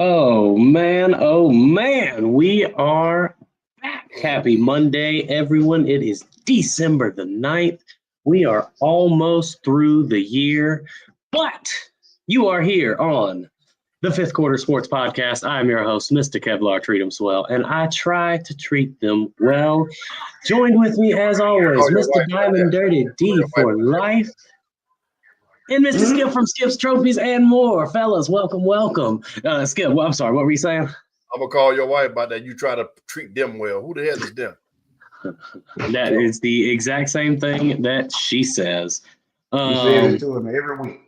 Oh man, we are back. Happy Monday, everyone. It is December the 9th. We are almost through the year, but you are here on the Fifth Quarter Sports Podcast. I'm your host, Mr. Kevlar Treat 'em Swell, and I try to treat them well. Joined with me, as always, Mr. Diamond Dirty D for life. And Mr. Skip from Skip's Trophies and more. Fellas, welcome. Skip, I'm sorry, what were you saying? I'm going to call your wife about that. You try to treat them well. Who the hell is them? That is the exact same thing that she says. You say it to him every week.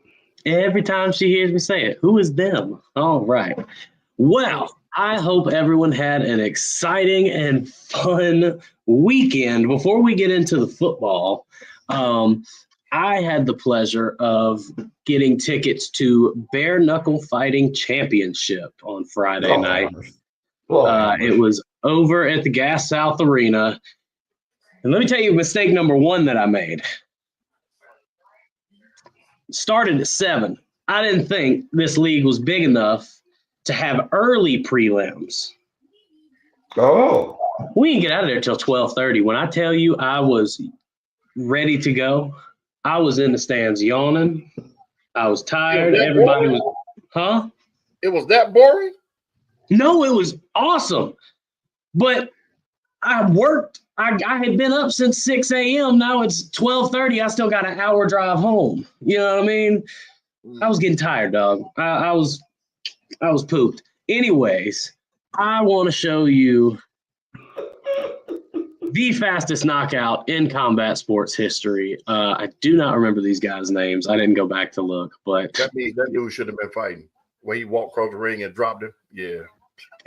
Every time she hears me say it. Who is them? All right. Well, I hope everyone had an exciting and fun weekend. Before we get into the football, I had the pleasure of getting tickets to Bare Knuckle Fighting Championship on Friday night. It was over at the Gas South Arena. And let me tell you mistake number one that I made. Started at 7. I didn't think this league was big enough to have early prelims. Oh. We didn't get out of there till 12:30. When I tell you I was ready to go, I was in the stands yawning. I was tired. Everybody was, huh? It was that boring? No, it was awesome. But I worked. I had been up since 6 a.m. Now it's 12:30. I still got an hour drive home. You know what I mean? I was getting tired, dog. I was pooped. Anyways, I want to show you the fastest knockout in combat sports history. I do not remember these guys' names. I didn't go back to look, but that dude should have been fighting. When he walked across the ring and dropped him. Yeah.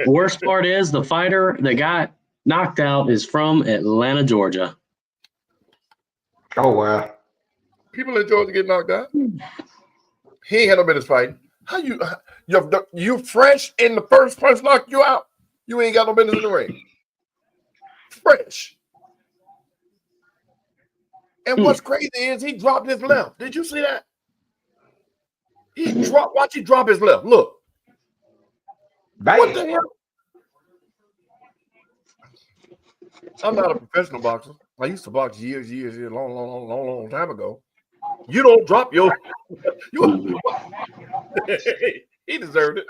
Worst part is the fighter that got knocked out is from Atlanta, Georgia. Oh, wow. People in Georgia get knocked out. He ain't had no business fighting. How you fresh and the first person knocked you out? You ain't got no business in the ring. Fresh. And what's crazy is he dropped his left. Did you see that? Watch he drop his left. Look. Bam. What the hell? I'm not a professional boxer. I used to box years, long time ago. You don't drop your. He deserved it.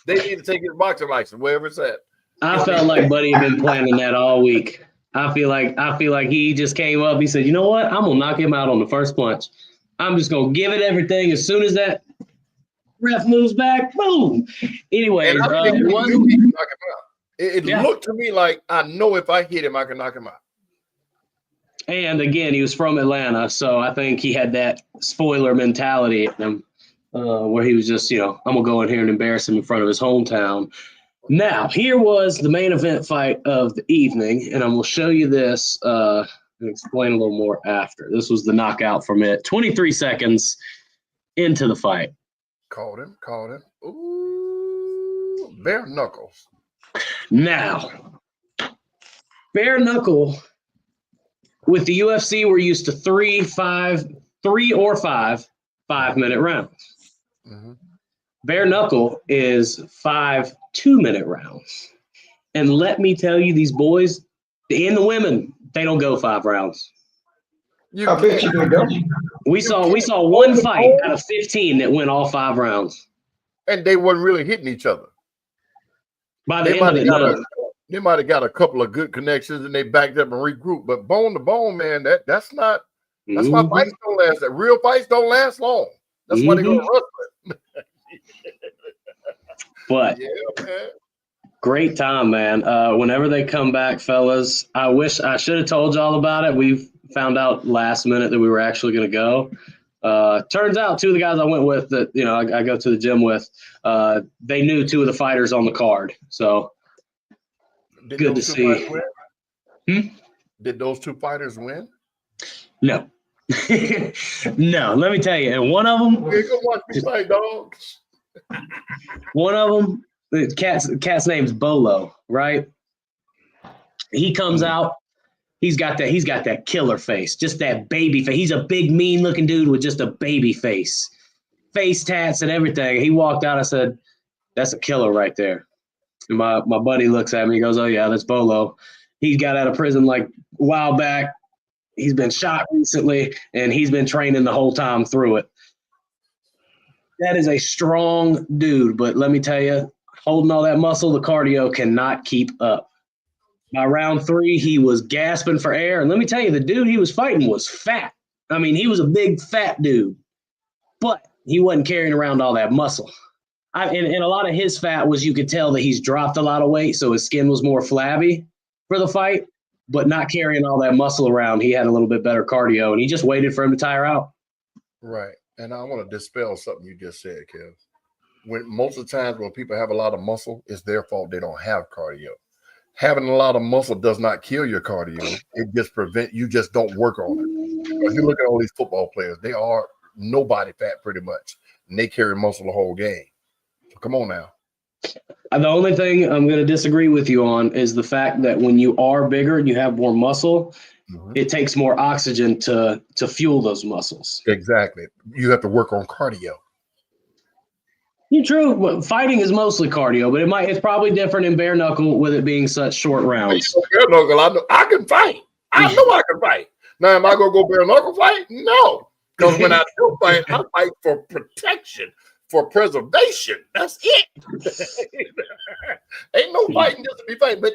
They need to take his boxing license wherever it's at. I felt like Buddy had been planning that all week. I feel like he just came up. He said, "You know what? I'm gonna knock him out on the first punch. I'm just gonna give it everything. As soon as that ref moves back, boom." Anyways, it looked to me like I know if I hit him, I can knock him out. And again, he was from Atlanta, so I think he had that spoiler mentality at him, where he was just, I'm gonna go in here and embarrass him in front of his hometown. Now, here was the main event fight of the evening, and I'm going to show you this and explain a little more after. This was the knockout from it. 23 seconds into the fight. Called him. Ooh, bare knuckles. Now, bare knuckle, with the UFC, we're used to 3 or 5 5-minute rounds. Mm-hmm. Bare knuckle is 5 2-minute rounds. And let me tell you, these boys and the women, they don't go 5 rounds. I bet you they don't. We saw one fight out of 15 that went all 5 rounds. And they weren't really hitting each other. By the end of it, they might have got a couple of good connections and they backed up and regrouped. But bone to bone, man, that's why fights don't last. That real fights don't last long. That's why they go wrestling. But yeah, man. Great time, man. Whenever they come back, fellas, I wish I should have told y'all about it. We found out last minute that we were actually going to go. Turns out 2 of the guys I went with that, I go to the gym with, they knew 2 of the fighters on the card. So good to see. Did those 2 fighters win? No. No, let me tell you. And one of them. Hey, go watch me fight, dogs. One of them, the cat's name's Bolo, right? He comes out. He's got that killer face, just that baby face. He's a big, mean-looking dude with just a baby face tats and everything. He walked out. I said, That's a killer right there. And my buddy looks at me, he goes, "Oh yeah, that's Bolo. He got out of prison like a while back. He's been shot recently, and he's been training the whole time through it." That is a strong dude, but let me tell you, holding all that muscle, the cardio cannot keep up. By round 3, he was gasping for air. And let me tell you, the dude he was fighting was fat. I mean, he was a big, fat dude, but he wasn't carrying around all that muscle. And a lot of his fat was, you could tell that he's dropped a lot of weight, so his skin was more flabby for the fight, but not carrying all that muscle around. He had a little bit better cardio, and he just waited for him to tire out. Right. And I want to dispel something you just said, Kev. When most of the times when people have a lot of muscle, it's their fault they don't have cardio. Having a lot of muscle does not kill your cardio. It just prevents, you just don't work on it. Because you look at all these football players, they are nobody fat pretty much, and they carry muscle the whole game. So come on now. The only thing I'm going to disagree with you on is the fact that when you are bigger and you have more muscle, it takes more oxygen to fuel those muscles. Exactly. You have to work on cardio. You're true. Fighting is mostly cardio, but it's probably different in bare knuckle with it being such short rounds. Bare knuckle, I know I can fight. I know I can fight. Now, am I gonna go bare knuckle fight? No, because when I do fight, I fight for protection, for preservation. That's it. Ain't no fighting just to be fighting, but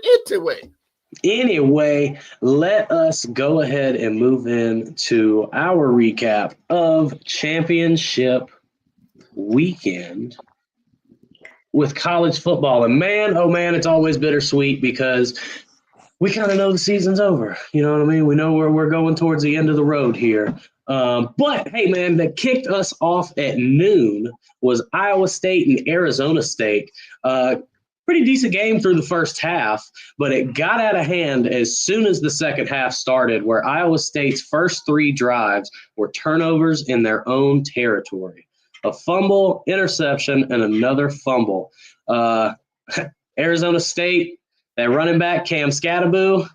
Anyway, let us go ahead and move into our recap of championship weekend with college football. And man, oh man, it's always bittersweet because we kind of know the season's over. You know what I mean? We know we're going towards the end of the road here. But hey, man, that kicked us off at noon was Iowa State and Arizona State. Pretty decent game through the first half, but it got out of hand as soon as the second half started, where Iowa State's first 3 drives were turnovers in their own territory. A fumble, interception, and another fumble. Arizona State, that running back, Cam Scattaboo,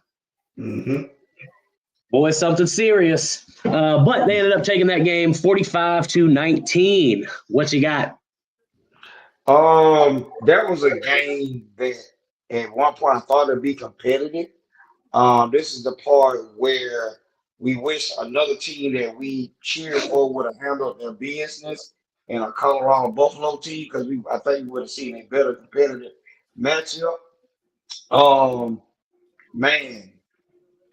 boy, something serious. But they ended up taking that game 45-19. What you got? That was a game that at one point I thought it'd be competitive. This is the part where we wish another team that we cheered for would have handled their business, and a Colorado Buffalo team, because I think we would have seen a better competitive matchup. Man,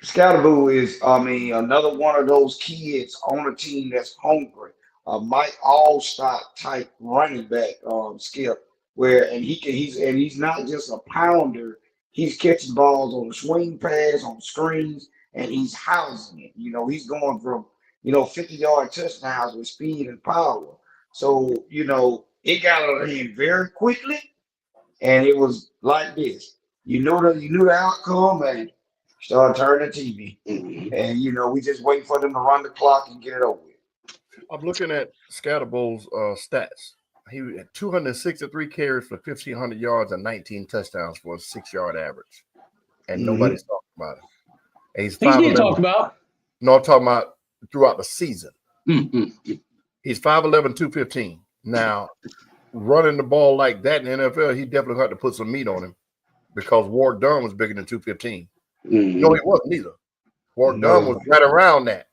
Scatterboo is, another one of those kids on a team that's hungry. Mike Allstott type running back, Skip, he's not just a pounder. He's catching balls on the swing pass, on screens, and he's housing it. You know, he's going from 50-yard touchdowns with speed and power. So, it got out of him very quickly, and it was like this. You knew the outcome, and started turning the TV. And we just wait for them to run the clock and get it over with. I'm looking at Scatterbow's stats. He had 263 carries for 1,500 yards and 19 touchdowns for a 6-yard average. And nobody's talking about it. And he's being talked about. No, I'm talking about throughout the season. He's 5'11", 215. Now, running the ball like that in the NFL, he definitely had to put some meat on him because Ward Dunn was bigger than 215. No, he wasn't either. Ward Dunn was right around that.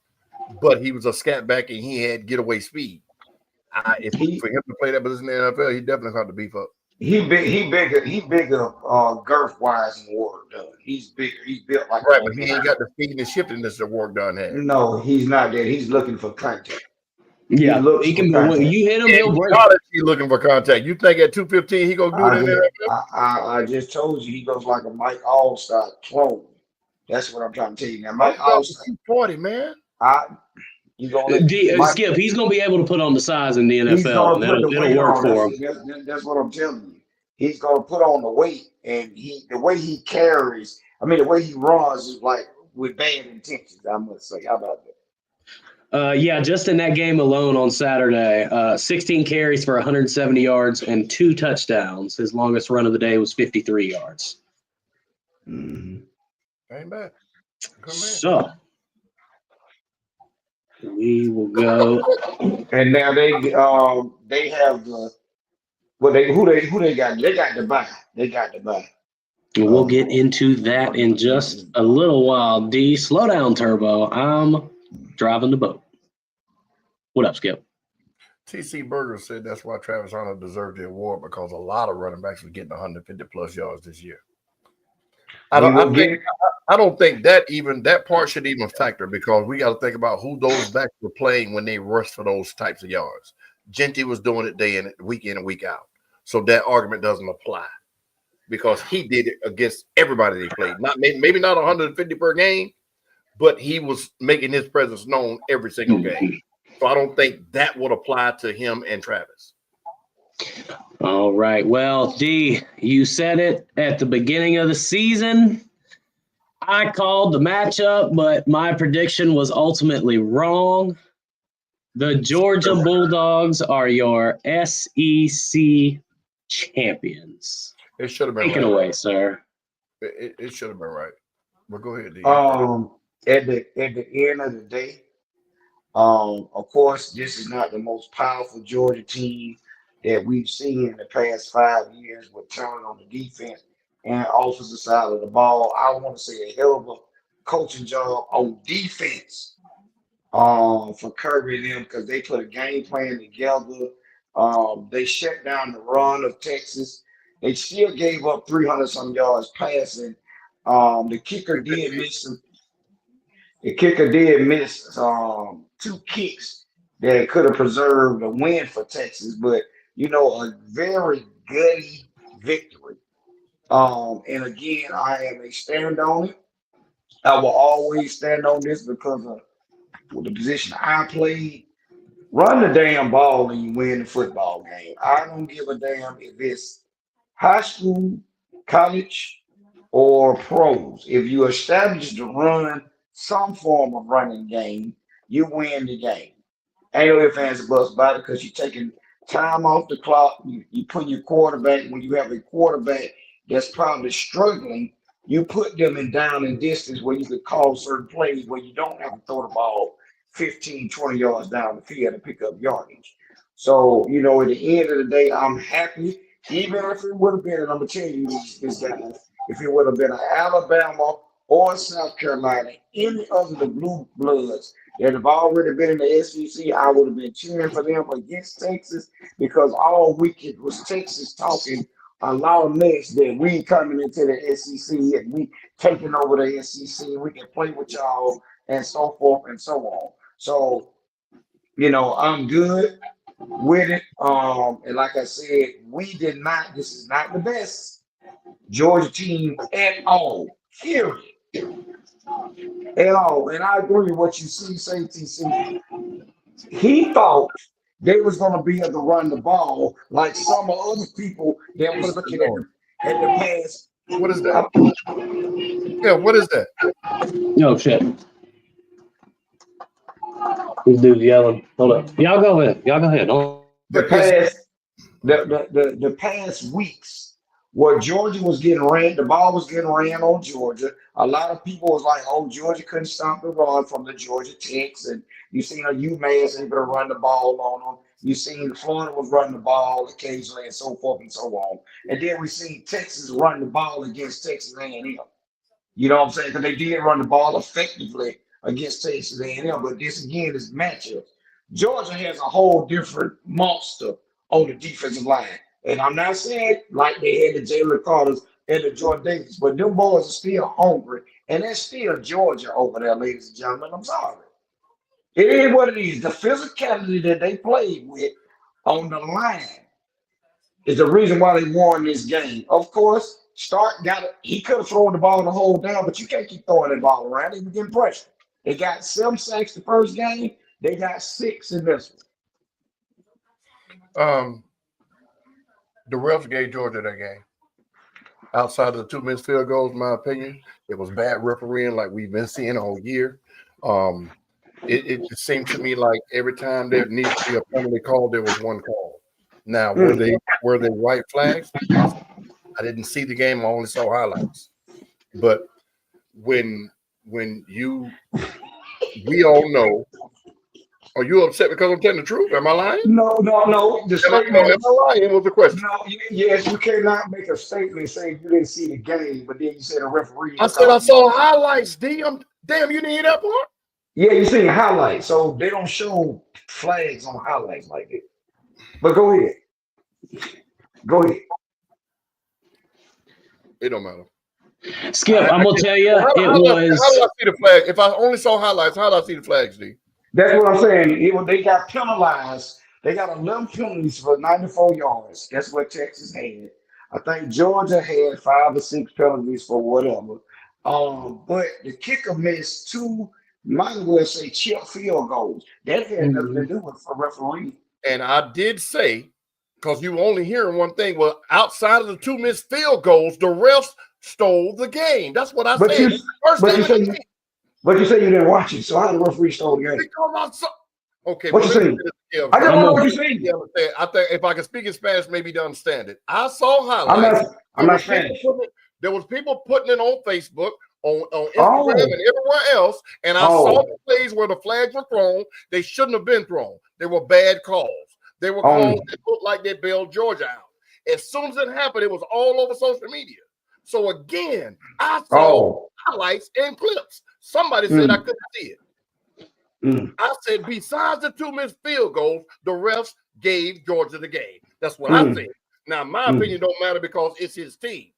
But he was a scat back and he had getaway speed. For him to play that position in the NFL, he definitely had to beef up. He bigger girth wise than Ward Dunn. He's bigger. He's built like right, but he ain't got the speed and the shiftiness that Ward Dunn had. No, he's not that. He's looking for contact. Yeah, he can. You hit him, he'll break. He's looking for contact. You think at 215 he gonna do it in the NFL? I just told you he goes like a Mike Allstott clone. That's what I'm trying to tell you now. Mike Allstott, 40 man. Skip, he's going to be able to put on the size in the NFL, and it'll work for him. That's what I'm telling you. He's going to put on the weight, and the way he carries, the way he runs is like with bad intentions, I must say. How about that? Just in that game alone on Saturday, 16 carries for 170 yards and 2 touchdowns. His longest run of the day was 53 yards. Ain't bad. So we will go. And now they have Well, who they got? They got to buy. They got to buy. And we'll get into that in just a little while. D, slow down, Turbo. I'm driving the boat. What up, Skip? TC Berger said that's why Travis Hunter deserved the award because a lot of running backs were getting 150 plus yards this year. I don't think that part should even factor because we got to think about who those backs were playing when they rushed for those types of yards. Genty was doing it week in and week out, so that argument doesn't apply because he did it against everybody they played. Not maybe not 150 per game, but he was making his presence known every single game. So I don't think that would apply to him and Travis. All right. Well, D, you said it at the beginning of the season. I called the matchup, but my prediction was ultimately wrong. The Georgia Bulldogs are your SEC champions. It should have been Take it away, sir. It should have been right. But go ahead, D. At the end of the day, of course, this is not the most powerful Georgia team that we've seen in the past 5 years with talent on the defense and offensive side of the ball. I want to say a hell of a coaching job on defense for Kirby and them because they put a game plan together. They shut down the run of Texas. They still gave up 300 some yards passing. The kicker did miss some. The kicker did miss 2 kicks that could have preserved a win for Texas, but a very gutty victory. And again, I am a stand on it. I will always stand on this because of the position I played. Run the damn ball and you win the football game. I don't give a damn if it's high school, college, or pros. If you establish the run, some form of running game, you win the game. Ain't no ifs, ands, or buts about it because you're taking time off the clock. You put your quarterback, when you have a quarterback that's probably struggling, you put them in down and distance where you could call certain plays where you don't have to throw the ball 15, 20 yards down the field and pick up yardage. So, at the end of the day, I'm happy. Even if it would have been, and I'm going to tell you this guys, if it would have been an Alabama or South Carolina, any of the blue bloods that have already been in the SEC, I would have been cheering for them against Texas because all weekend was Texas talking a lot of mess that we coming into the SEC and we taking over the SEC. We can play with y'all and so forth and so on. So, I'm good with it. And like I said, this is not the best Georgia team at all. Period. At all. And I agree with what you say, TC. He thought they was going to be able to run the ball like some of other people that was looking at the pass. What is that? Yeah, what is that? No shit. This dude's yelling. Hold up. Y'all go ahead. The past weeks where Georgia was getting ran, the ball was getting ran on Georgia. A lot of people was like, "Oh, Georgia couldn't stop the run from the Georgia Techs," and you seen UMass able to run the ball on them. You seen Florida was running the ball occasionally, and so forth and so on. And then we seen Texas run the ball against Texas A&M. You know what I'm saying? Because they did run the ball effectively against Texas A&M, but this again is matchups. Georgia has a whole different monster on the defensive line. And I'm not saying like they had the Jalen Carters and the Jordan Davis, but them boys are still hungry. And that's still Georgia over there, ladies and gentlemen. I'm sorry. It is what it is. The physicality that they played with on the line is the reason why they won this game. Of course, he could have thrown the ball the whole down, but you can't keep throwing the ball around. They were getting pressure. They got 7 sacks the first game. They got 6 in this one. The refs gave Georgia that game. Outside of the 2 missed field goals, in my opinion, it was bad refereeing like we've been seeing all year. It just seemed to me like every time there needs to be a penalty call, there was one call. Now, were they white flags? I didn't see the game. I only saw highlights. But we all know Are you upset because I'm telling the truth? Am I lying? No. The Am I lying? Was the question? No, yes, you cannot make a statement saying you didn't see the game, but then you said a referee. I said I saw highlights, D. Damn, you didn't hear that part? Yeah, you seen highlights, so they don't show flags on highlights like that. But go ahead. It don't matter. Skip, I'm gonna tell you, how do I see the flag? If I only saw highlights, how do I see the flags, D? That's what I'm saying. They got penalized. They got 11 penalties for 94 yards. That's what Texas had. I think Georgia had 5 or 6 penalties for whatever. But the kicker missed 2, might as well say chip field goals. That had nothing to do with a referee. And I did say, because you were only hearing one thing, well, outside of the 2 missed field goals, the refs stole the game. That's what I said. But you say you didn't watch it, so how the referee stole the game? Because I saw. Okay, what you saying? I don't know what you're saying. I think if I can speak in Spanish, maybe to understand it. I saw highlights. I'm not Spanish. There was people putting it on Facebook, on Instagram, and everywhere else, and I saw the plays where the flags were thrown. They shouldn't have been thrown. They were bad calls. They were calls that looked like they bailed Georgia out. As soon as it happened, it was all over social media. So again, I saw highlights and clips. Somebody said I couldn't see it. I said, besides the 2 missed field goals, the refs gave Georgia the game. That's what I said. Now, my opinion don't matter because it's his team.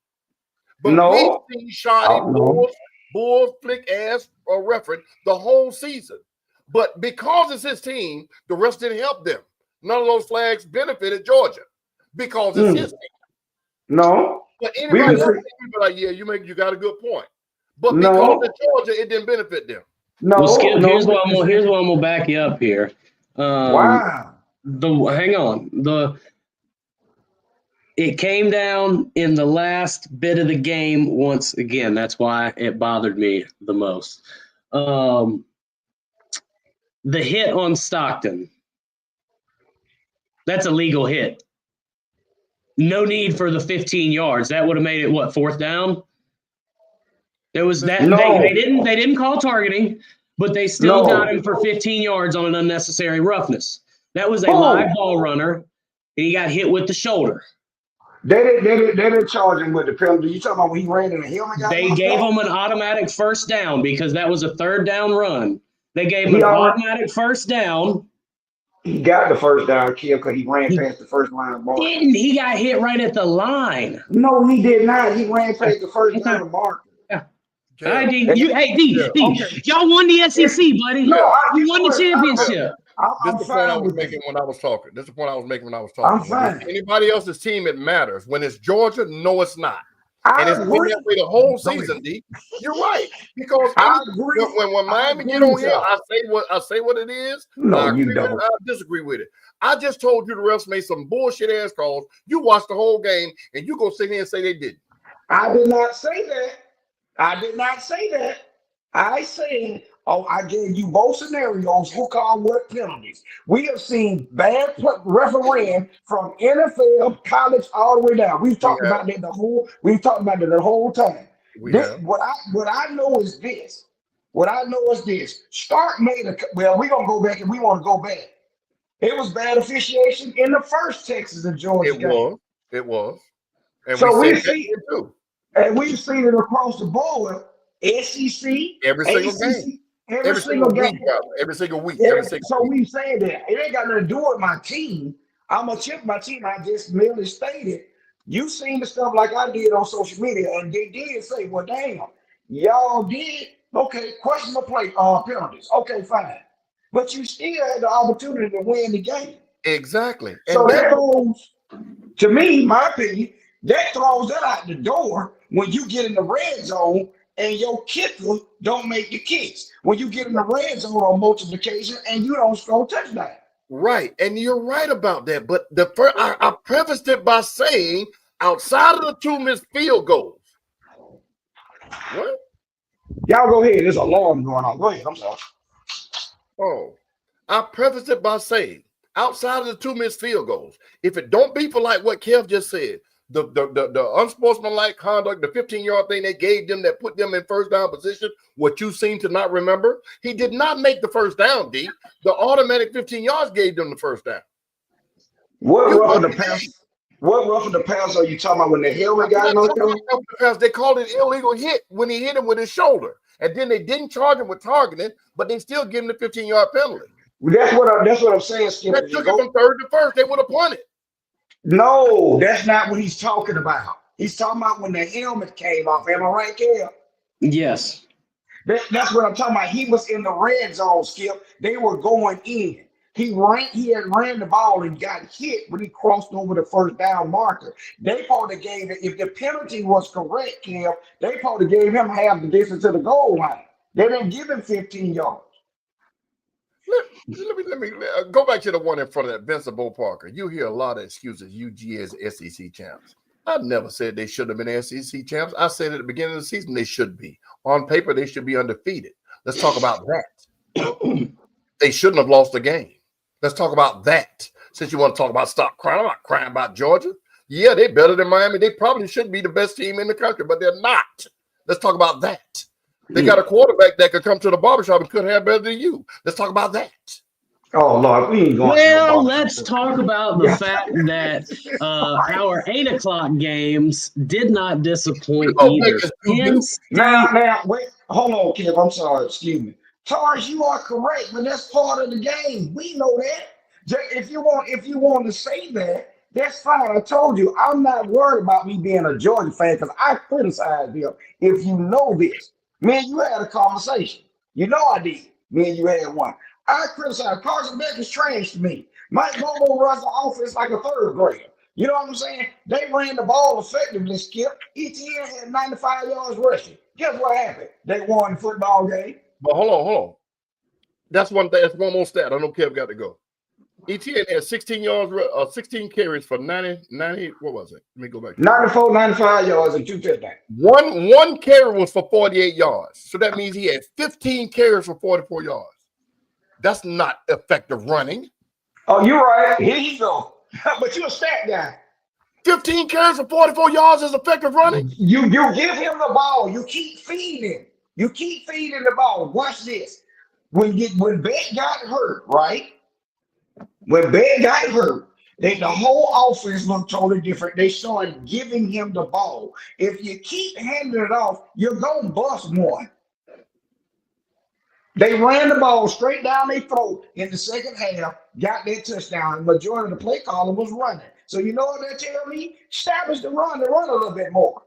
But we've seen shoddy bull flick ass reference the whole season. But because it's his team, the refs didn't help them. None of those flags benefited Georgia because it's his team. No. But anybody else be like, yeah, you got a good point. But because of Georgia, it didn't benefit them. Well, Skip, here's what I'm gonna back you up here. Wow. Hang on. It came down in the last bit of the game once again. That's why it bothered me the most. The hit on Stockton. That's a legal hit. No need for the 15 yards. That would have made it what, 4th down? There was that they didn't call targeting, but they still got him for 15 yards on an unnecessary roughness. That was a live ball runner, and he got hit with the shoulder. They didn't charge him with the penalty. You talking about when he ran in the helmet? They gave him an automatic 1st down because that was a 3rd down run. They gave him an automatic 1st down. He got the 1st down kill because he ran past the 1st line of mark. He got hit right at the line. No, he did not. He ran past the 1st line of mark. All right, D. Y'all won the SEC, buddy. You won the championship. This is the point I was making when I was talking. I'm fine. Anybody else's team, it matters. When it's Georgia, no, it's not. And it's been that way the whole season, D. You're right. Because when Miami get on here, I say what it is. No, you don't. I disagree with it. I just told you the refs made some bullshit ass calls. You watched the whole game, and you go sit here and say they didn't. I did not say that. I said, I gave you both scenarios who called what penalties. We have seen bad refereeing from NFL, college, all the way down. We've talked about that the whole time. What I know is this. Stark made we're gonna go back and we want to go back. It was bad officiation in the first Texas and Georgia game. It was. And so we've seen it too. And we've seen it across the board, SEC, every single game. Every single week. So we said that. It ain't got nothing to do with my team. I'm going to check my team. I just merely stated, you seen the stuff like I did on social media, and they did say, well, damn, y'all did. Okay, questionable play penalties. Okay, fine. But you still had the opportunity to win the game. Exactly. So that goes, to me, my opinion, that throws that out the door when you get in the red zone and your kicker don't make the kicks. When you get in the red zone on multiplication and you don't score touchdown. Right. And you're right about that. But I prefaced it by saying outside of the 2 missed field goals. What? Y'all go ahead. There's an alarm going on. Go ahead. I'm sorry. I prefaced it by saying outside of the 2 missed field goals, if it don't be for like what Kev just said, the unsportsmanlike conduct, the 15-yard thing they gave them that put them in first down position, what you seem to not remember. He did not make the first down, D. The automatic 15 yards gave them the first down. What roughing the pass? What roughing the pass are you talking about when the helmet got knocked out? They called it illegal hit when he hit him with his shoulder. And then they didn't charge him with targeting, but they still give him the 15-yard penalty. That's what I'm saying, Skip. That took him from third to first. They would have punted. No, that's not what he's talking about. He's talking about when the helmet came off. Am I right, Kel? Yes. That's what I'm talking about. He was in the red zone, Skip. They were going in. He had ran the ball and got hit when he crossed over the first down marker. They probably gave it, if the penalty was correct, Kel, they probably gave him half the distance to the goal line. They didn't give him 15 yards. Let me go back to the one in front of that, Vincent Bo Parker. You hear a lot of excuses, UG as SEC champs. I've never said they should have been SEC champs. I said at the beginning of the season they should be. On paper, they should be undefeated. Let's talk about that. They shouldn't have lost the game. Let's talk about that. Since you want to talk about stop crying, I'm not crying about Georgia. Yeah, they're better than Miami. They probably should be the best team in the country, but they're not. Let's talk about that. They got a quarterback that could come to the barbershop and could have better than you. Let's talk about that. Oh, Lord, we ain't going. Well, let's talk about the fact that our 8 o'clock games did not disappoint either. Now, wait, hold on, Kev. I'm sorry. Excuse me. Tars, you are correct, but that's part of the game. We know that. If you want to say that, that's fine. I told you, I'm not worried about me being a Georgia fan because I criticized them. If you know this, me and you had a conversation. You know I did. Me and you had one. I criticized Carson Beck is trash to me. Mike Bobo runs the offense like a third grader. You know what I'm saying? They ran the ball effectively, Skip. ETN had 95 yards rushing. Guess what happened? They won the football game. But hold on. That's one thing. That's one more stat. I know Kev got to go. ETN had 16 yards, 16 carries for 90. What was it? Let me go back. 94, 95 yards and 2 touchdowns. One carry was for 48 yards. So that means he had 15 carries for 44 yards. That's not effective running. Oh, you're right. Here you go. But you're a stat guy. 15 carries for 44 yards is effective running. You give him the ball. You keep feeding. You keep feeding the ball. Watch this. When Beck got hurt, right? When Beck got hurt, the whole offense looked totally different. They started giving him the ball. If you keep handing it off, you're going to bust one. They ran the ball straight down their throat in the second half, got their touchdown. The majority of the play caller was running. So you know what they tell me? Establish the run a little bit more.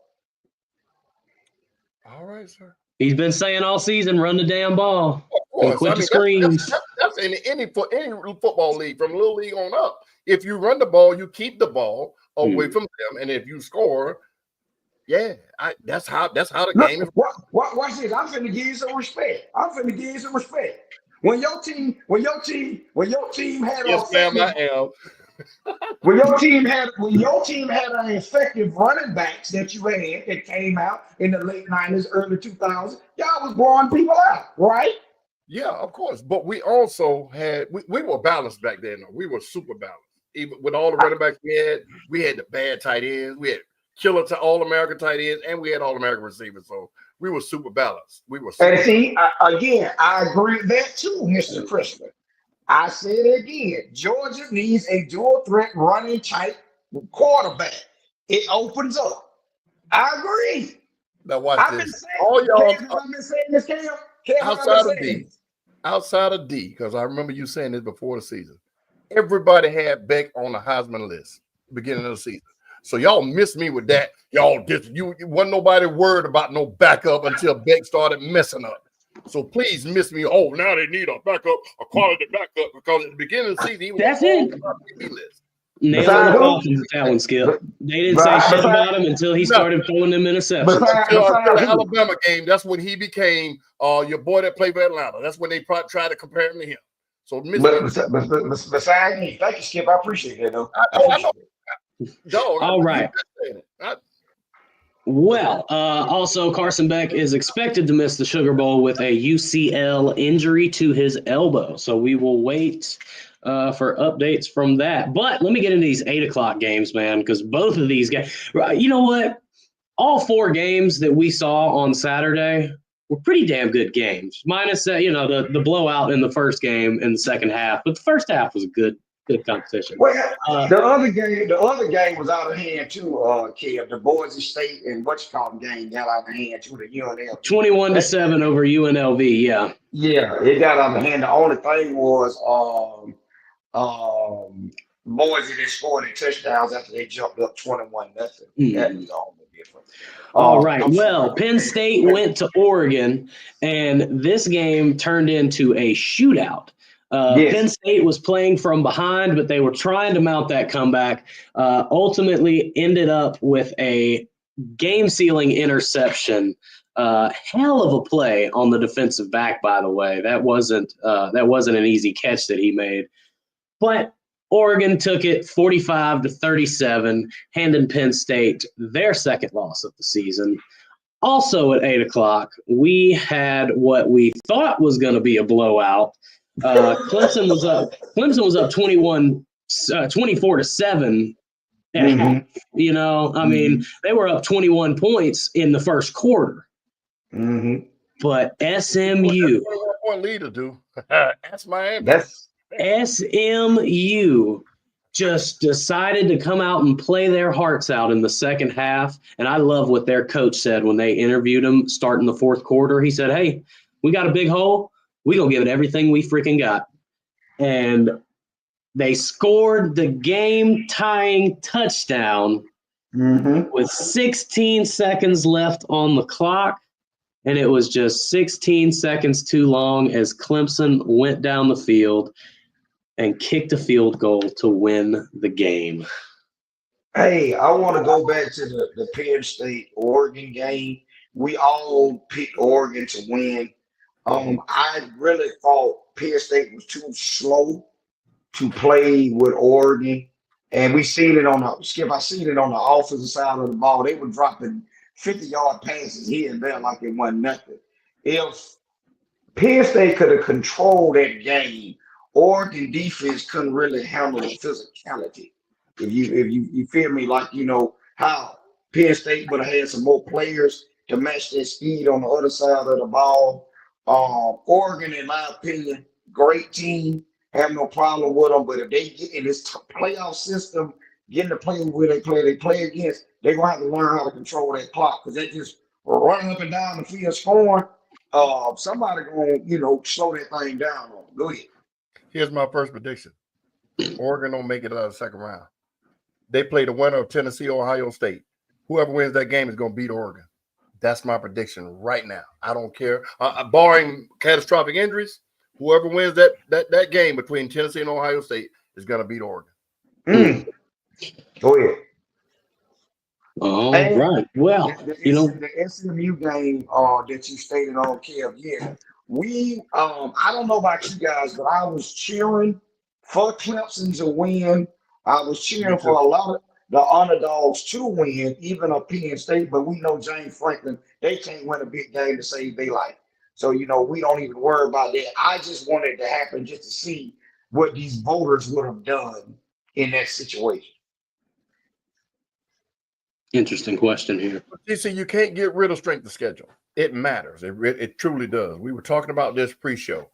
All right, sir. He's been saying all season, run the damn ball. And quit the screens. That's in any football league, from little league on up. If you run the ball, you keep the ball away from them, and if you score, that's how the game is. Watch this. I'm finna give you some respect. When your team had yes, ma'am, I am. When your team had an effective running backs that you had that came out in the late 90s, early 2000s, y'all was blowing people out, right? Yeah, of course. But we also had we were balanced back then. We were super balanced. Even with all the running backs we had the bad tight ends, we had killer to All-American tight ends, and we had All-American receivers. So we were super balanced. And see, again, I agree with that too, Mr. Christmas. I said it again. Georgia needs a dual threat running type quarterback. It opens up. I agree. Now watch I've this. I've been saying this, Cam. Outside of D, because I remember you saying this before the season. Everybody had Beck on the Heisman list beginning of the season. So y'all missed me with that. Y'all wasn't nobody worried about no backup until Beck started messing up. So please miss me. Oh, now they need a backup, a quality backup, because at the beginning of the season, he was that's on it. the TV list. Nails on the coffin with that one, Skip. They didn't say shit about him until he started throwing them interceptions. Until the Alabama game, that's when he became your boy that played for Atlanta. That's when they tried to compare him to him. So, besides me, thank you, Skip. I appreciate that, though. All right. Well, also Carson Beck is expected to miss the Sugar Bowl with a UCL injury to his elbow. So we will wait for updates from that. But let me get into these 8 o'clock games, man, because both of these games, you know what? All 4 games that we saw on Saturday were pretty damn good games, minus the blowout in the first game in the second half. But the first half was a good competition. Well, the other game was out of hand too, Kev. The Boise State and game got out of hand too, the UNLV. 21-7 over UNLV, yeah. Yeah, it got out of hand. The only thing was Boise that scored in touchdowns after they jumped up 21-0. That was the only difference. All right. Well, Penn State went to Oregon, and this game turned into a shootout. Yes. Penn State was playing from behind, but they were trying to mount that comeback. Ultimately ended up with a game-sealing interception. Hell of a play on the defensive back, by the way. That wasn't an easy catch that he made. But Oregon took it 45-37, handing Penn State their second loss of the season. Also at 8 o'clock, we had what we thought was going to be a blowout. Clemson was up 24-7 at half. You know, I mean, they were up 21 points in the first quarter. But SMU, one leader do. That's Miami. SMU just decided to come out and play their hearts out in the second half. And I love what their coach said when they interviewed him starting the fourth quarter. He said, "Hey, we got a big hole. We're going to give it everything we freaking got." And they scored the game-tying touchdown with 16 seconds left on the clock. And it was just 16 seconds too long as Clemson went down the field and kicked a field goal to win the game. Hey, I want to go back to the Penn State-Oregon game. We all picked Oregon to win. I really thought Penn State was too slow to play with Oregon. And we seen it on the offensive side of the ball. They were dropping 50-yard passes here and there like it wasn't nothing. If Penn State could have controlled that game, Oregon defense couldn't really handle the physicality. If you feel me, like, you know, how Penn State would have had some more players to match their speed on the other side of the ball. Oregon, in my opinion, great team. Have no problem with them. But if they get in this playoff system, getting to play where they play against, they're going to have to learn how to control that clock, because they just running up and down the field scoring. Somebody going to, slow that thing down on them. Go ahead. Here's my first prediction. Oregon don't make it out of the second round. They play the winner of Tennessee, Ohio State. Whoever wins that game is going to beat Oregon. That's my prediction right now. I don't care. Barring catastrophic injuries, whoever wins that game between Tennessee and Ohio State is going to beat Oregon. Go ahead. All right. Well, the SMU game that you stated on, Kev, yeah. I don't know about you guys, but I was cheering for Clemson to win. I was cheering for a lot of the underdogs to win, even a Penn State, but we know James Franklin, they can't win a big game to save their life. So, we don't even worry about that. I just wanted it to happen just to see what these voters would have done in that situation. Interesting question here. You see, you can't get rid of strength of schedule. It matters. It truly does. We were talking about this pre-show.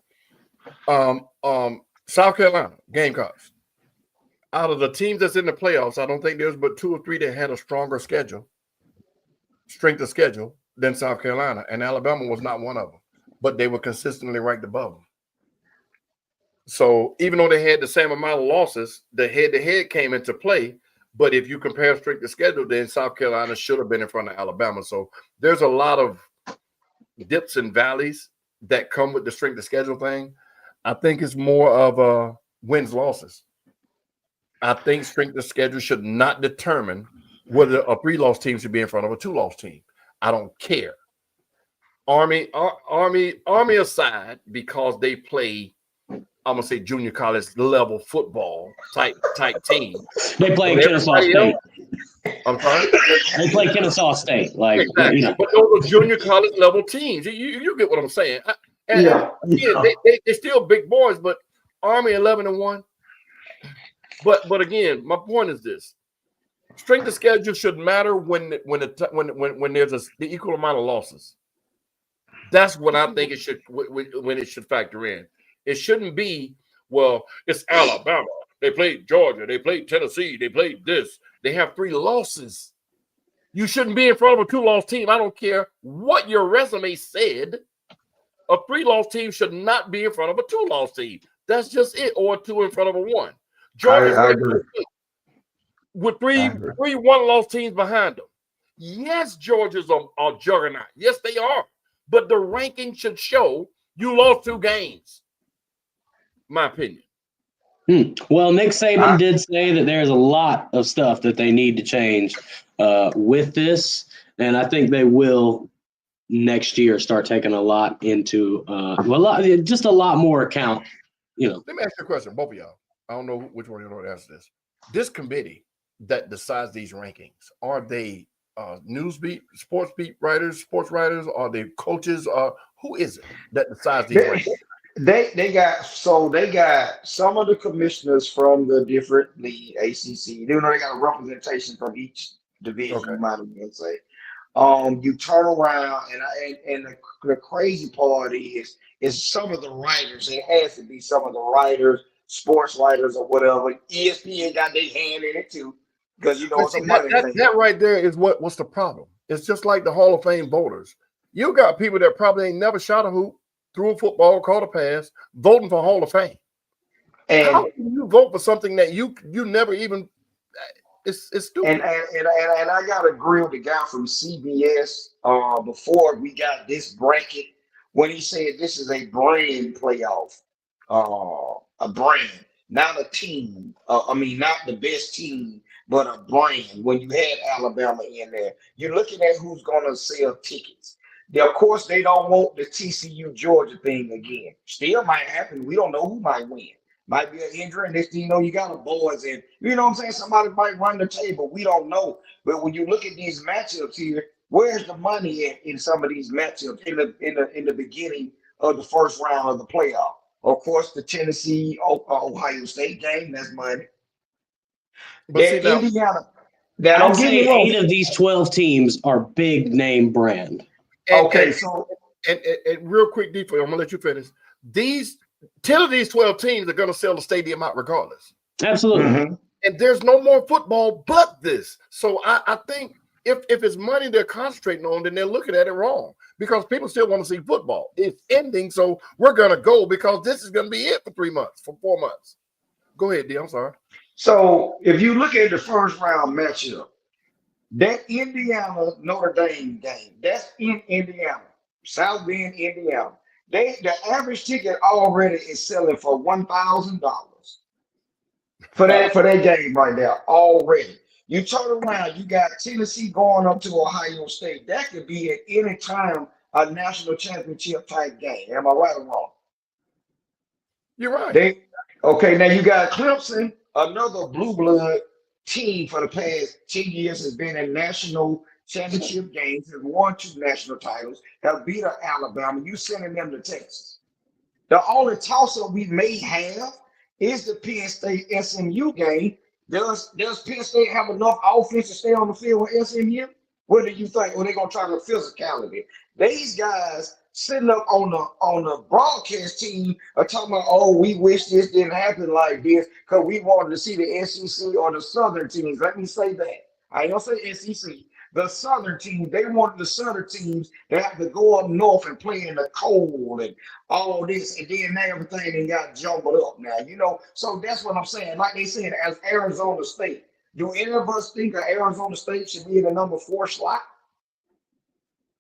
South Carolina Gamecocks. Out of the teams that's in the playoffs, I don't think there's but 2 or 3 that had a stronger strength of schedule than South Carolina, and Alabama was not one of them. But they were consistently ranked above them. So even though they had the same amount of losses, the head-to-head came into play. But if you compare strength of schedule, then South Carolina should have been in front of Alabama. So there's a lot of dips and valleys that come with the strength of schedule thing. I think it's more of wins, losses. I think strength of schedule should not determine whether a 3-loss team should be in front of a 2-loss team. I don't care. Army aside, because they play, I'm gonna say junior college level football type team. They play Kennesaw State. I'm sorry. They play Kennesaw State, exactly. But those are junior college level teams. You get what I'm saying? They're still big boys. But Army 11-1, But again, my point is this: strength of schedule should matter when there's the equal amount of losses. That's what I think it should when it should factor in. It shouldn't be, well, it's Alabama. They played Georgia. They played Tennessee. They played this. They have 3 losses. You shouldn't be in front of a 2-loss team. I don't care what your resume said. A 3-loss team should not be in front of a 2-loss team. That's just it. Or a 2 in front of a 1. Georgia's I agree. With 3 1-loss teams behind them. Yes, Georgia's a juggernaut. Yes, they are. But the ranking should show you lost 2 games. My opinion. Well, Nick Saban did say that there's a lot of stuff that they need to change with this, and I think they will next year start taking a lot into just a lot more account. Let me ask you a question, both of y'all. I don't know which one you want to answer this. This committee that decides these rankings, are they sports writers? Are they coaches? Who is it that decides these rankings? They got some of the commissioners from the different league, ACC. They got a representation from each division. Okay. You might even say. You turn around and the crazy part is some of the writers. It has to be some of the writers, sports writers or whatever. ESPN got their hand in it too, because it's a money thing. That right there is what's the problem. It's just like the Hall of Fame voters. You got people that probably ain't never shot a hoop, threw a football, caught a pass, voting for Hall of Fame. And how can you vote for something that you never even? It's stupid. And I gotta agree with the guy from CBS before we got this bracket when he said this is a brand playoff, a brand, not a team. Not the best team, but a brand. When you had Alabama in there, you're looking at who's gonna sell tickets. Of course, they don't want the TCU Georgia thing again. Still might happen. We don't know who might win. Might be an injury, and next thing you know, you got a boys in. You know what I'm saying? Somebody might run the table. We don't know. But when you look at these matchups here, where's the money in some of these matchups in the beginning of the first round of the playoff? Of course, the Tennessee Ohio State game, that's money. But Indiana. Now, I'll say 8 of these 12 teams are big name brand. So real quick, Deep, I'm gonna let you finish. 10 of these 12 teams are gonna sell the stadium out regardless. Absolutely. Mm-hmm. And there's no more football but this. So I think if it's money they're concentrating on, then they're looking at it wrong, because people still want to see football. It's ending, so we're gonna go because this is gonna be it for 4 months. Go ahead, D. I'm sorry. So if you look at the first round matchup, that Indiana Notre Dame game, that's in Indiana, South Bend, Indiana. The average ticket already is selling for $1,000 for that game right there already. You turn around, you got Tennessee going up to Ohio State. That could be at any time a national championship type game. Am I right or wrong? You're right. Now you got Clemson, another blue blood team for the past 10 years, has been in national championship games, has won 2 national titles, have beat Alabama. You sending them to Texas. The only toss-up we may have is the Penn State SMU game. Does Penn State have enough offense to stay on the field with SMU? What do you think? Or they gonna try to physicality? These guys sitting up on the broadcast team are talking about, oh, we wish this didn't happen like this because we wanted to see the SEC or the Southern teams. Let me say that. I ain't gonna say SEC. The Southern team, they wanted the Southern teams to have to go up north and play in the cold and all this, and then everything got jumbled up now, So that's what I'm saying. Like they said, as Arizona State, do any of us think that Arizona State should be in the number 4 slot?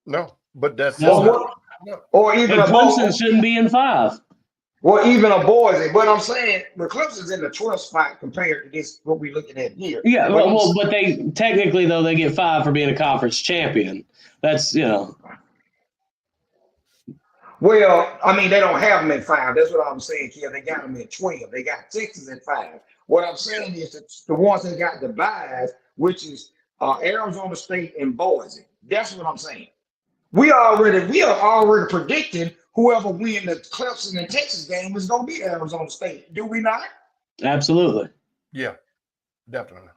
No, but that's or even Clemson shouldn't be in 5. Or even a Boise. But I'm saying the Clemson's in the 12th spot compared to this, what we're looking at here. Yeah, but they technically, though, they get 5 for being a conference champion. That's, Well, they don't have them at 5. That's what I'm saying here. They got them at 12. They got Texas at 5. What I'm saying is that the ones that got the buys, which is Arizona State and Boise. That's what I'm saying. We are already predicting whoever win the Clemson and Texas game is going to be Arizona State. Do we not? absolutely. Yeah, definitely.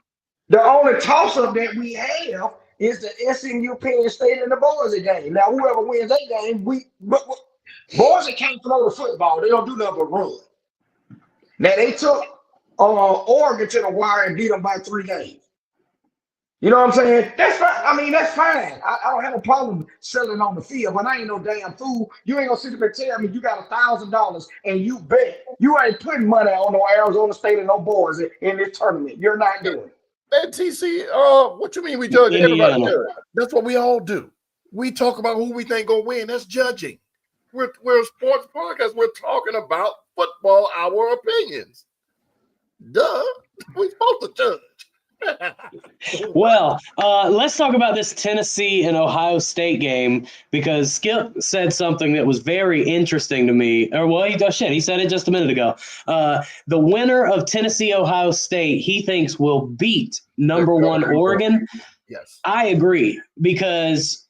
The only toss-up that we have is the SMU Penn State and the Boise game. Now, whoever wins that game, Boise can't throw the football. They don't do nothing but run. Now, they took Oregon to the wire and beat them by 3 games. You know what I'm saying? That's fine. I mean, that's fine. I don't have a problem selling on the field, but I ain't no damn fool. You ain't gonna sit up and tell me you got $1,000 and you bet you ain't putting money on no Arizona State and no boys in this tournament. You're not doing it. And TC, what you mean we judge everybody? That's what we all do. We talk about who we think gonna win. That's judging. We're a sports podcast. We're talking about football, our opinions. Duh. We're supposed to judge. Well, let's talk about this Tennessee and Ohio State game, because Skip said something that was very interesting to me. He said it just a minute ago. The winner of Tennessee Ohio State, he thinks, will beat number 1 Oregon. Yes, I agree, because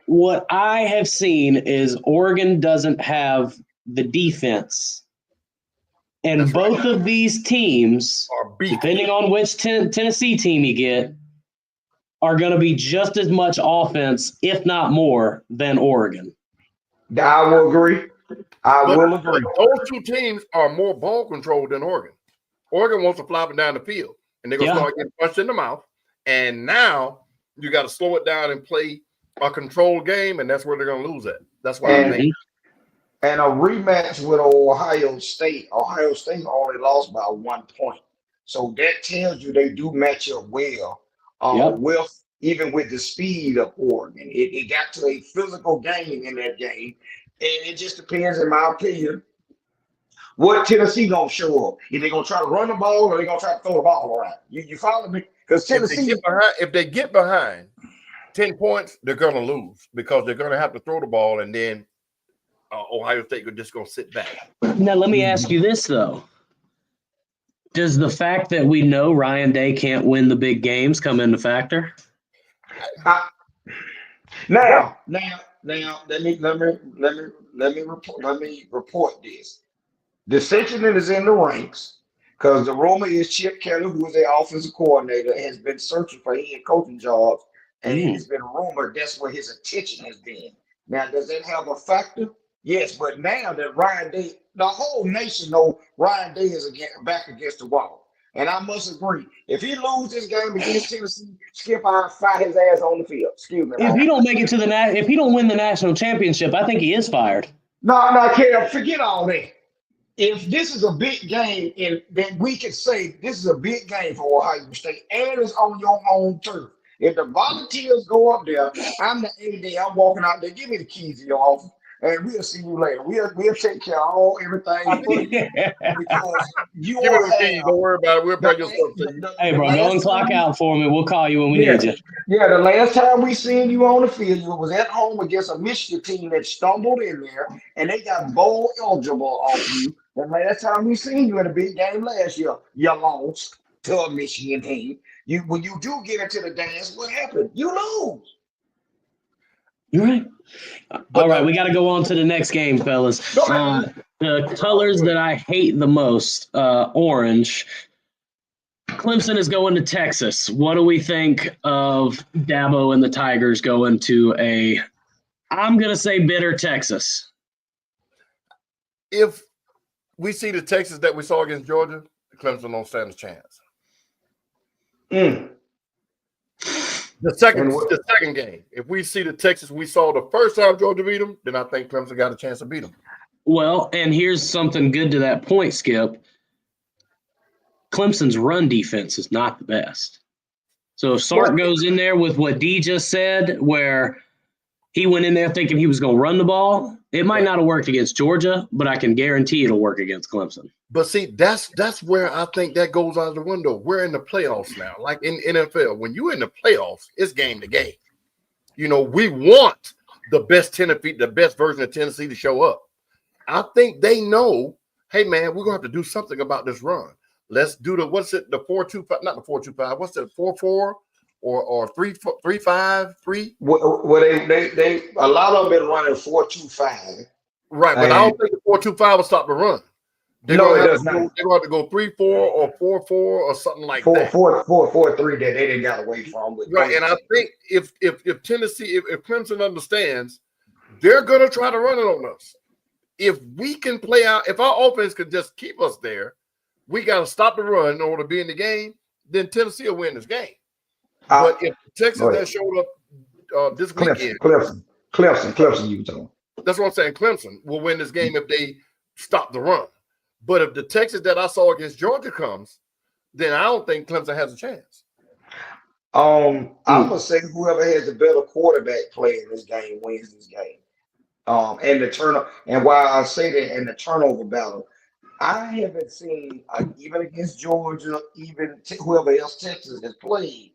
what I have seen is Oregon doesn't have the defense. And that's both right. of these teams, depending on which Tennessee team you get, are going to be just as much offense, if not more, than Oregon. I will agree. I will agree. Those 2 teams are more ball control than Oregon. Oregon wants to fly up and down the field, and they're going to start getting punched in the mouth. And now you got to slow it down and play a controlled game, and that's where they're going to lose at. That's why I think. And a rematch with Ohio State. Ohio State only lost by 1 point. So that tells you they do match up well with the speed of Oregon. It got to a physical game in that game. And it just depends, in my opinion, what Tennessee going to show up. If they're going to try to run the ball or they're going to try to throw the ball around. You follow me? Because Tennessee. If they get behind 10 points, they're going to lose, because they're going to have to throw the ball, and then Ohio State are just going to sit back. Now, let me ask you this, though. Does the fact that we know Ryan Day can't win the big games come into factor? Now, let me report this. Dissension is in the ranks, because the rumor is Chip Kelly, who is their offensive coordinator, has been searching for head coaching jobs, and it has been rumored that's where his attention has been. Now, does that have a factor? Yes, but now that Ryan Day, the whole nation know Ryan Day is back against the wall. And I must agree, if he loses this game against Tennessee, Skip, I'll fight his ass on the field. Excuse me. If he don't make it to if he don't win the national championship, I think he is fired. No, Kev, forget all that. If this is a big game, then we can say this is a big game for Ohio State, and it's on your own turf. If the Volunteers go up there, I'm the AD, I'm walking out there, give me the keys to your office, and we'll see you later. We'll take care of everything for you, because you give me the keys. Don't worry about it. We'll bring your stuff to you. Hey, bro, go and clock out for me. We'll call you when we need you. Yeah, the last time we seen you on the field, you was at home against a Michigan team that stumbled in there, and they got bowl eligible off you. The last time we seen you in a big game last year, you lost to a Michigan team. When you do get into the dance, what happened? You lose. You're right. All right, we got to go on to the next game, fellas. The colors that I hate the most, orange. Clemson is going to Texas. What do we think of Dabo and the Tigers going to I'm going to say bitter Texas? If we see the Texas that we saw against Georgia, Clemson don't stand a chance. The second game, if we see the Texas we saw the first time Georgia beat them, then I think Clemson got a chance to beat them. Well, and here's something good to that point, Skip. Clemson's run defense is not the best. So if Sark goes in there with what D just said, where he went in there thinking he was going to run the ball, it might not have worked against Georgia, but I can guarantee it'll work against Clemson. But see, that's where I think that goes out of the window. We're in the playoffs now. Like in NFL, when you're in the playoffs, it's game to game. You know, we want the best version of Tennessee to show up. I think they know, hey, man, we're going to have to do something about this run. Let's do the 4-2-5, not the 4-2-5. What's the 4-4 or 3-5-3? Well, they a lot of them been running 4-2-5. Right, but I don't think the 4-2-5 will stop the run. They're No, gonna it have does to not. go, they're going to go 3-4 or 4-4 or something like that. 4-3 that they didn't got away from with Right, and I think if Tennessee, if Clemson understands, they're going to try to run it on us. If we can play out, if our offense can just keep us there, we got to stop the run in order to be in the game. Then Tennessee will win this game. But if Texas that showed up this weekend, Clemson, Utah. that's what I'm saying. Clemson will win this game if they stop the run. But if the Texas that I saw against Georgia comes, then I don't think Clemson has a chance. I'm gonna say whoever has the better quarterback play in this game wins this game. And the turnover, and while I say that, in the turnover battle, I haven't seen even against Georgia, even whoever else Texas has played.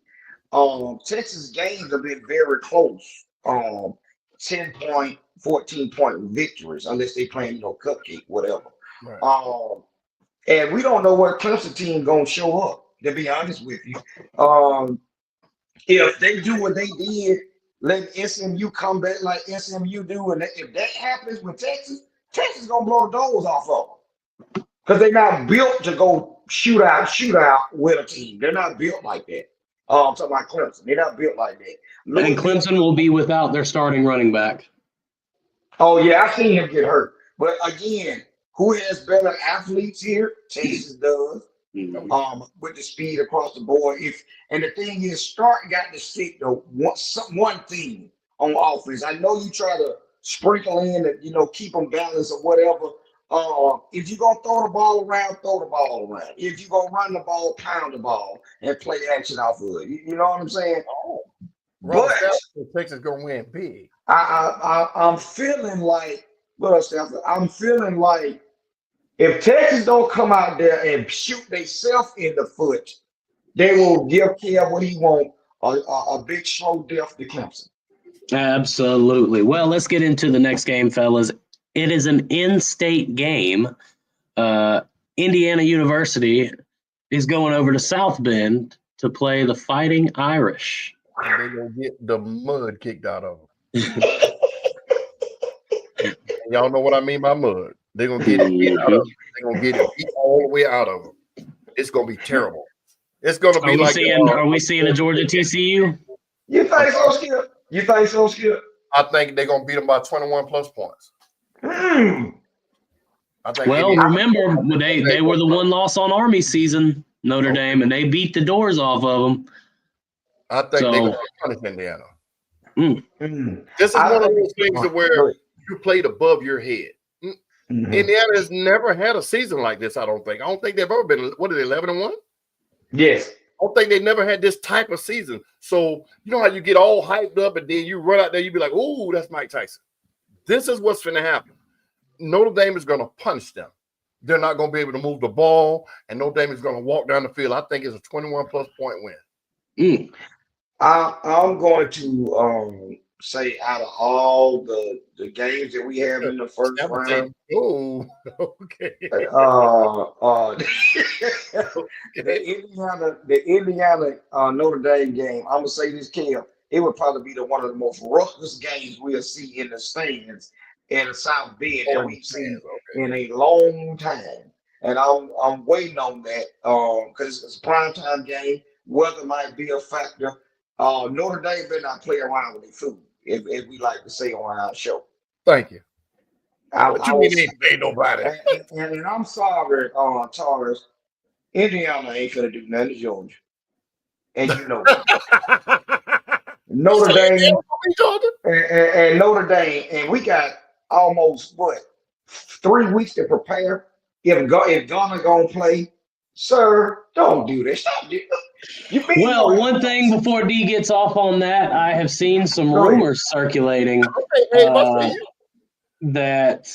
Texas games have been very close. 10-point, 14-point victories, unless they playing cupcake, whatever. Right. And we don't know what Clemson team gonna show up. To be honest with you, if they do what they did, let SMU come back like SMU do, and if that happens with Texas, Texas gonna blow the doors off of them because they're not built to go shoot out with a team. They're not built like that. I'm talking about Clemson. They're not built like that. And Clemson will be without their starting running back. Oh yeah, I seen him get hurt. But again, who has better athletes here? Texas does. With the speed across the board. And the thing is, Stark got to stick to one thing on offense. I know you try to sprinkle in and keep them balanced or whatever. If you're gonna throw the ball around, throw the ball around. If you're gonna run the ball, pound the ball and play action off of it. You know what I'm saying? But Texas gonna win big. I'm feeling like, I'm feeling like if Texas don't come out there and shoot themselves in the foot, they will give Kev what he wants, a big slow death to Clemson. Absolutely. Well, let's get into the next game, fellas. It is an in-state game. Indiana University is going over to South Bend to play the Fighting Irish. And they're going to get the mud kicked out of them. Y'all know what I mean by mud. They're going to get it beat out of them. They're going to get it beat all the way out of them. It's going to be terrible. It's going to be Are we seeing a Georgia TCU? You think so, Skip? You think so, Skip? I think they're going to beat them by 21 plus points. Remember, they were the one loss on Army season, Notre Dame, and they beat the doors off of them. I think they're going to punish Indiana. This is one of those things where you played above your head. Indiana has never had a season like this, I don't think. I don't think they've ever been, 11-1? Yes. I don't think they never had this type of season. So, you know how you get all hyped up and then you run out there, you be like, ooh, that's Mike Tyson. This is what's going to happen. Notre Dame is going to punish them. They're not going to be able to move the ball, and Notre Dame is going to walk down the field. I think it's a 21-plus point win. I'm going to say out of all the games that we have in the first round. Oh, okay. The Indiana Notre Dame game. I'm gonna say this, Cam. It would probably be one of the most roughest games we'll see in the stands in the South Bend that we've seen in a long time. And I'm waiting on that because it's a primetime game. Weather might be a factor. Notre Dame better not play around with their food, if we like to say on our show. Thank you. But you ain't nobody. And I'm sorry, Taurus. Indiana ain't gonna do nothing to Georgia, and you know Notre Dame and Notre Dame, and we got almost 3 weeks to prepare. If Ghana gonna play, sir, don't do this. Stop doing Well, one thing before D gets off on that, I have seen some rumors circulating that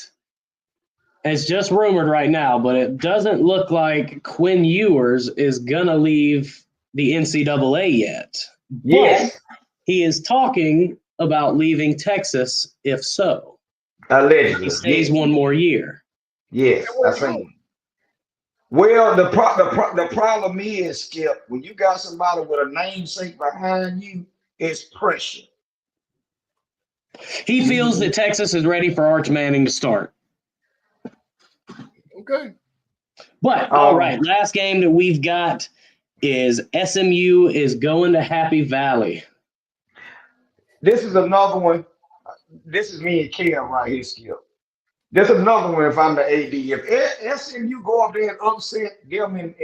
it's just rumored right now, but it doesn't look like Quinn Ewers is going to leave the NCAA yet. Yes. But he is talking about leaving Texas if so. Allegedly. He stays one more year. Yes, I think. Well, the problem is, Skip, when you got somebody with a namesake behind you, it's pressure. He feels that Texas is ready for Arch Manning to start. Okay. But all right, last game that we've got is SMU is going to Happy Valley. This is another one. This is me and Cam right here, Skip. There's another one if I'm the AD. If SMU go up there and upset them in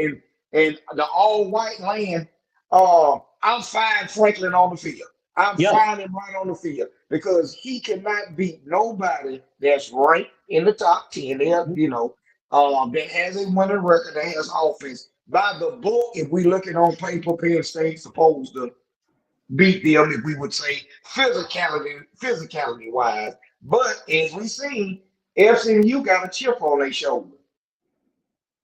the all white land, I'm fine Franklin on the field. I'm fine him right on the field because he cannot beat nobody that's ranked in the top 10. There, that has a winning record, that has offense. By the book, if we looking on paper, Penn State supposed to beat them, if we would say physicality wise. But as we seen, FCMU got a chip on their shoulder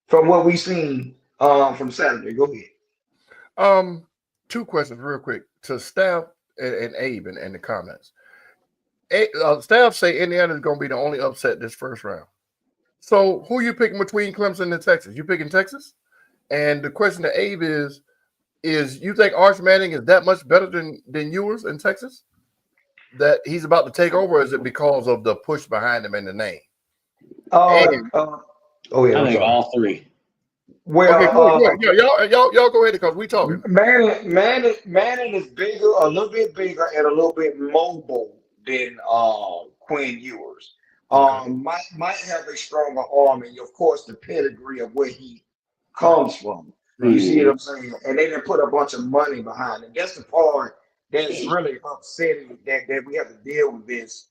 from what we seen from Saturday. Go ahead. Two questions real quick to staff and Abe in the comments. Staff say Indiana is going to be the only upset this first round. So who you picking between Clemson and Texas? You picking Texas? And the question to Abe is you think Arch Manning is that much better than yours in Texas? That he's about to take over, or is it because of the push behind him in the name? I think all three. Well, okay, y'all go ahead because we talking. Manning is bigger, a little bit bigger, and a little bit mobile than Quinn Ewers. Might have a stronger arm, and of course the pedigree of where he comes from. You see what I'm saying? And they didn't put a bunch of money behind it. That's the part that's really upsetting that we have to deal with this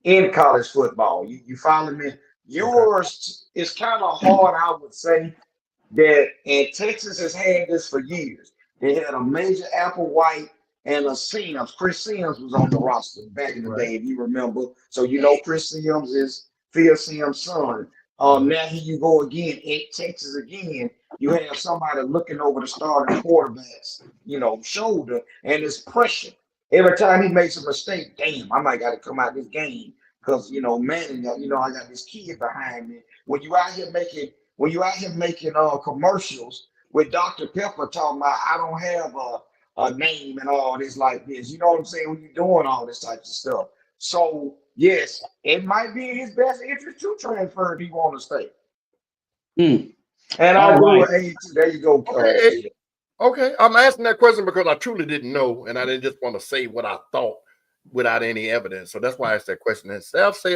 in college football. You follow me? Yours is kind of hard, I would say, that and Texas has had this for years. They had a major Applewhite and a Sims. Chris Sims was on the roster back in the day, if you remember. So Chris Sims is Phil Sims' son. Now here you go again in Texas again. You have somebody looking over the starting quarterback's, shoulder, and it's pressure. Every time he makes a mistake, damn, I might got to come out this game because Manning, I got this kid behind me. When you out here making commercials with Dr. Pepper talking about I don't have a name and all this like this. You know what I'm saying? When you're doing all this type of stuff. So yes, it might be in his best interest to transfer if he want to stay. And I agree with A2. There you go. Okay, I'm asking that question because I truly didn't know, and I didn't just want to say what I thought without any evidence. So that's why I asked that question. And staff say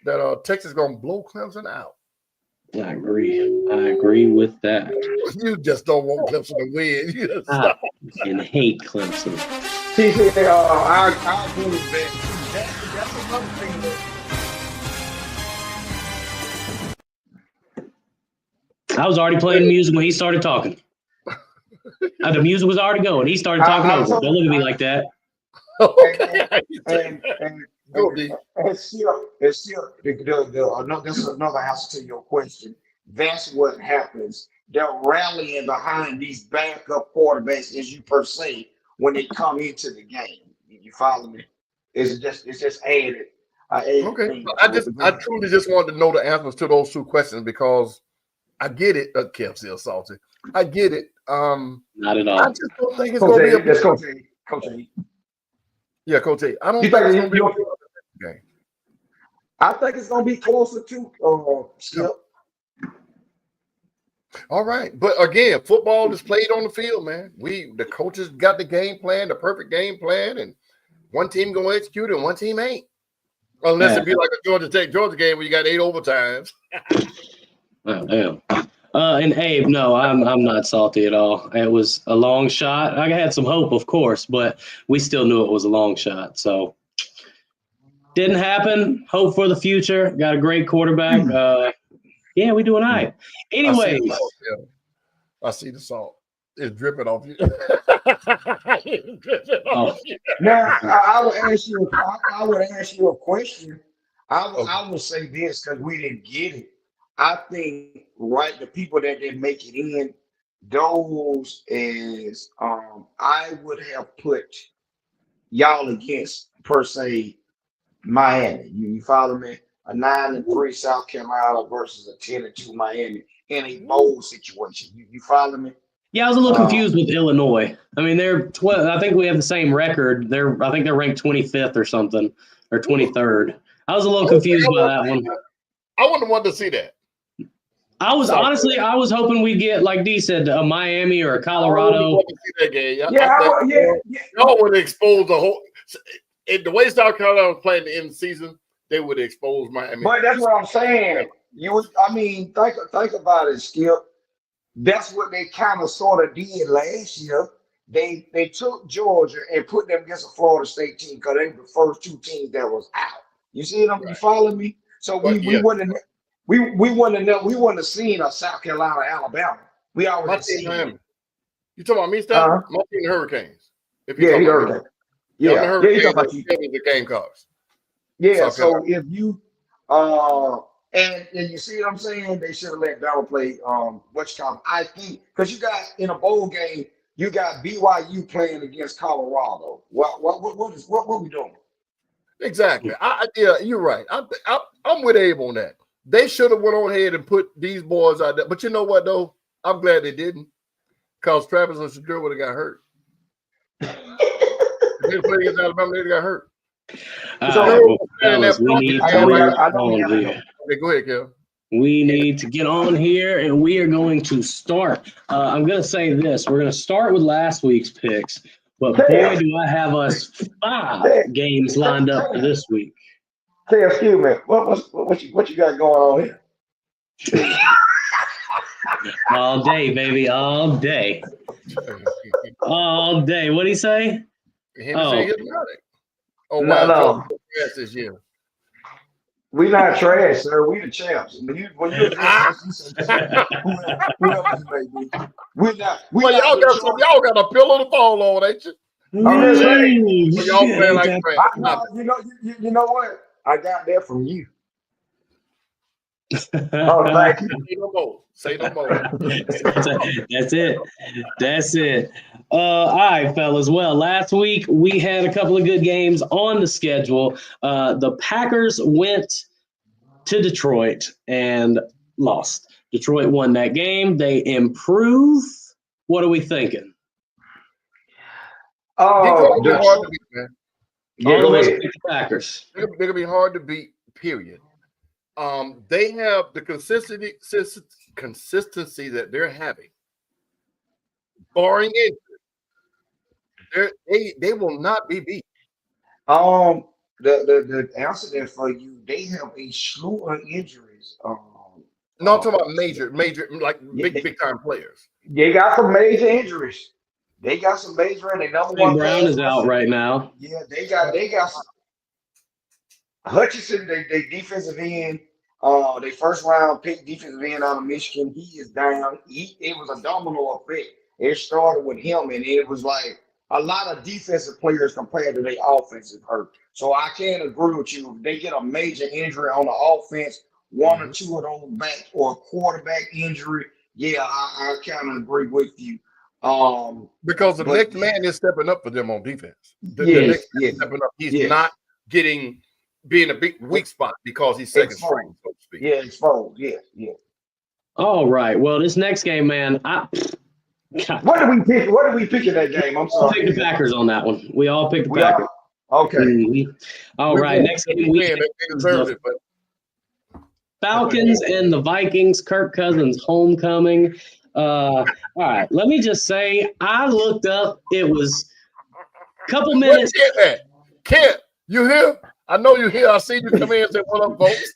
that Texas is gonna blow Clemson out. I agree with that. You just don't want Clemson to win. I hate Clemson. I agree with that. That's another thing I was already playing music when he started talking. The music was already going. He started talking over. Don't look at me like that. It's still this is another answer to your question. That's what happens. They're rallying behind these backup quarterbacks, as you per se, when they come into the game. You follow me? It's just added. Okay. I truly just wanted to know the answers to those two questions because I get it. Kev still salty. I get it. Not at all. I just don't think it's going to be a Coach A. Yeah, Coach A. I don't think it's going to be a game. I think it's going to be closer to Skip. All right. But again, football is played on the field, man. The coaches got the game plan, the perfect game plan, and one team going to execute it and one team ain't. Unless it be like a Georgia game where you got 8 overtimes. Oh, damn. And Abe, no, I'm not salty at all. It was a long shot. I had some hope, of course, but we still knew it was a long shot. So didn't happen. Hope for the future. Got a great quarterback. Yeah, we doing all right. Anyway, I see the salt. It's dripping off you. Now, I would ask you a question. I would say this because we didn't get it. I think the people that didn't make it in, those is I would have put y'all against per se Miami. You follow me? A 9-3 South Carolina versus a 10-2 Miami in a bowl situation. You follow me? Yeah, I was a little confused with Illinois. I mean, I think we have the same record. I think they're ranked 25th or something, or 23rd. I was a little confused by that one. I wouldn't want to see that. I was hoping we'd get, like D said, a Miami or a Colorado. To see that game. Yeah. Y'all would expose the whole. The way South Carolina was playing in the season, they would expose Miami. But that's what I'm saying. Think about it, Skip. That's what they kind of sort of did last year. They took Georgia and put them against a Florida State team because they were the first two teams that was out. You see them? Right. You follow me? So we wouldn't have seen a South Carolina, Alabama. We already seen Miami. You talking about me, Steph? My team, the Hurricanes. Yeah, he Hurricanes. Yeah, the Hurricanes. The Gamecocks. Yeah, so if you and you see what I'm saying, they should have let Bama play I think because you got in a bowl game, you got BYU playing against Colorado. What we doing? Exactly. Yeah, you're right. I'm with Abe on that. They should have went on ahead and put these boys out there. But you know what though? I'm glad they didn't, because Travis and Shadur would have got hurt. They played against Alabama, they got hurt. Fellas, we need to get on here. Okay, go ahead, Kel. We need to get on here, and we are going to start. I'm going to say this. We're going to start with last week's picks, but boy, do I have us 5 games lined up for this week. Hey, excuse me. What you got going on here? All day, baby, all day. All day. What'd he say? No. This year. We not trash, sir. We the champs. When you whoever you may be. Y'all got a pillow to fall on, ain't you? I'm just saying. Y'all play like trash. You know what? I got that from you. Oh, thank you. Say no more. That's it. All right, fellas. Well, last week we had a couple of good games on the schedule. The Packers went to Detroit and lost. Detroit won that game. They improve. What are we thinking? Oh, they're hard to beat, man. All of us pick the Packers. They're gonna be hard to beat. Period. They have the consistency that they're having, barring injury. They will not be beat. The answer there for you, they have a slew of injuries. No, I'm talking about major, like big time players. They got some major injuries. They got some major, and they number one. Brown is out right now. Yeah, they got some. Hutchinson, they defensive end. They first round pick defensive end out of Michigan. He is down. It was a domino effect. It started with him, and it was like a lot of defensive players compared to their offensive hurt. So I can agree with you. If they get a major injury on the offense, one or two of those back or a quarterback injury, yeah, I kind of agree with you. Because the next man is stepping up for them on defense. The next man is stepping up. He's not being a big weak spot because he's second string, so to speak. Yeah, exposed. Yeah. All right. Well, this next game, man, What did we pick? What did we pick in that game? I'm sorry. We picked the Packers on that one. We all picked the Packers. Okay. Mm-hmm. All right. Next game, we deserved it, but Falcons and the Vikings. Kirk Cousins homecoming. All right. Let me just say, I looked up. It was a couple minutes. Kent, you here? I know you're here. I see you come in and say, "What up, folks?"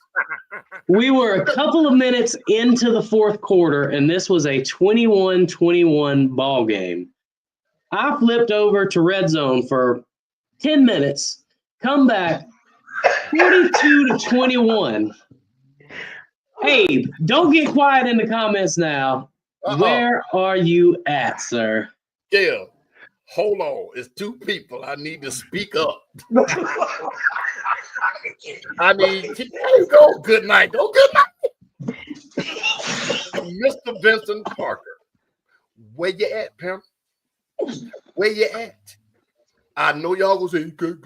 We were a couple of minutes into the fourth quarter, and this was a 21-21 ball game. I flipped over to Red Zone for 10 minutes, come back 42-21. Hey, don't get quiet in the comments now. Where are you at, sir? Yeah. Hold on. It's 2 people. I need to speak up. I mean, there you go. Good night. Go good night. Mr. Vincent Parker. Where you at, pimp? Where you at? I know y'all gonna say good,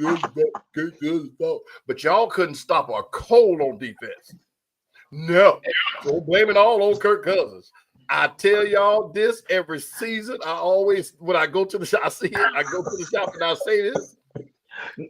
but y'all couldn't stop a cold on defense. No. Don't blame it all on Kirk Cousins. I tell y'all this every season. I always, when I go to the shop, I see it. I go to the shop and I say this.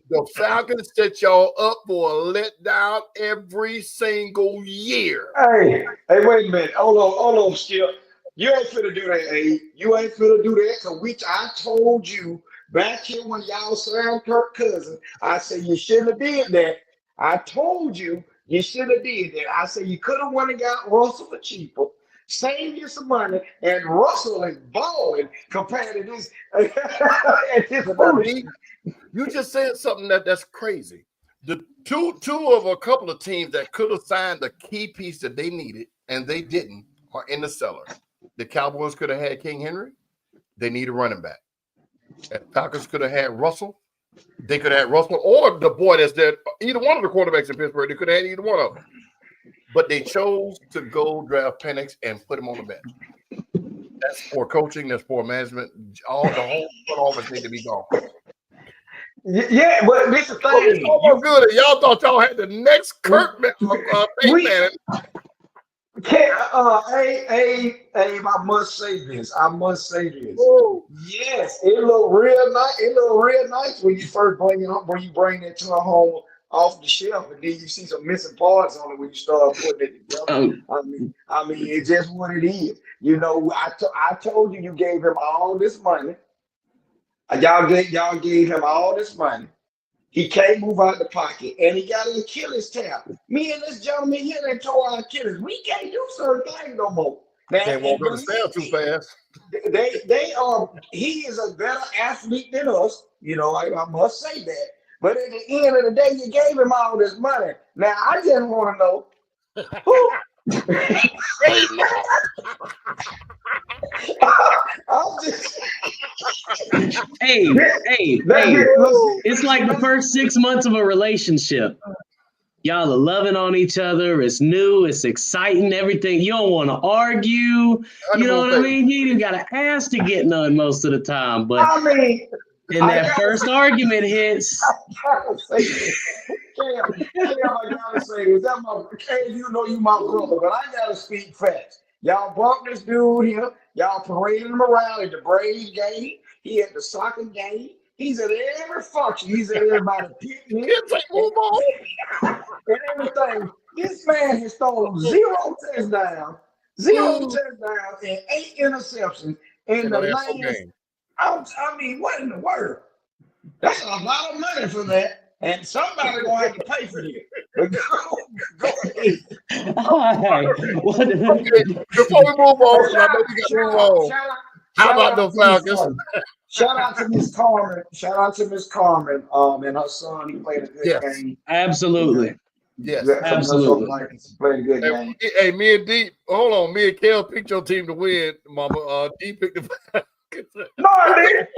The Falcons set y'all up for a letdown every single year. Hey, wait a minute. Hold on, Skip. You ain't finna do that, A. You ain't finna do that. So I told you back here when y'all signed Kirk Cousins, I said you shouldn't have did that. I told you should have did that. I said you could have went and got Russell for cheaper, saved you some money, and Russell is balling compared to this. You just said something that's crazy. The two of a couple of teams that could have signed the key piece that they needed and they didn't are in the cellar. The Cowboys could have had King Henry. They need a running back. And Falcons could have had Russell. They could have had Russell or the boy that's there. Either one of the quarterbacks in Pittsburgh, they could have had either one of them. But they chose to go draft Penix and put him on the bench. That's poor coaching. That's poor management. The whole front office need to be gone. Yeah, but this is the thing. It's almost good. Y'all thought y'all had the next Kirk man. I must say this. Ooh. Yes, it look real nice. It look real nice when you first bring it up, when you bring it to a home off the shelf, and then you see some missing parts on it when you start putting it together. I mean, it's just what it is. You know, I told you gave him all this money. Y'all gave him all this money. He can't move out the pocket, and he got an Achilles tear. Me and this gentleman here that tore our Achilles. We can't do certain things no more. They won't go to sell too fast. He is a better athlete than us. You know, I must say that. But at the end of the day, you gave him all this money. Now I just want to know who. Hey, it's like the first 6 months of a relationship. Y'all are loving on each other. It's new. It's exciting. Everything. You don't want to argue. You know what I mean? You even got to ask to get none most of the time. But then that first argument hits. I gotta say this. I gotta say this. You know you my brother, but I gotta speak facts. Y'all bumped this dude here. Y'all paraded him around at the Braves game. He at the soccer game. He's at every function. He's at everybody's picnic. And everything. This man has thrown 0 touchdowns, and 8 interceptions in the last game. I mean, what in the world? That's a lot of money for that. And somebody gonna have to pay for this. Go ahead. Before we move on, I know we got to move on. How about the Falcons? Shout out to Miss Carmen. And her son. He played a good game. Absolutely. Yes, absolutely. Played a good game. Hey, me and D. Hold on, me and Kel picked your team to win, Mama. D picked the Falcons. No, I didn't.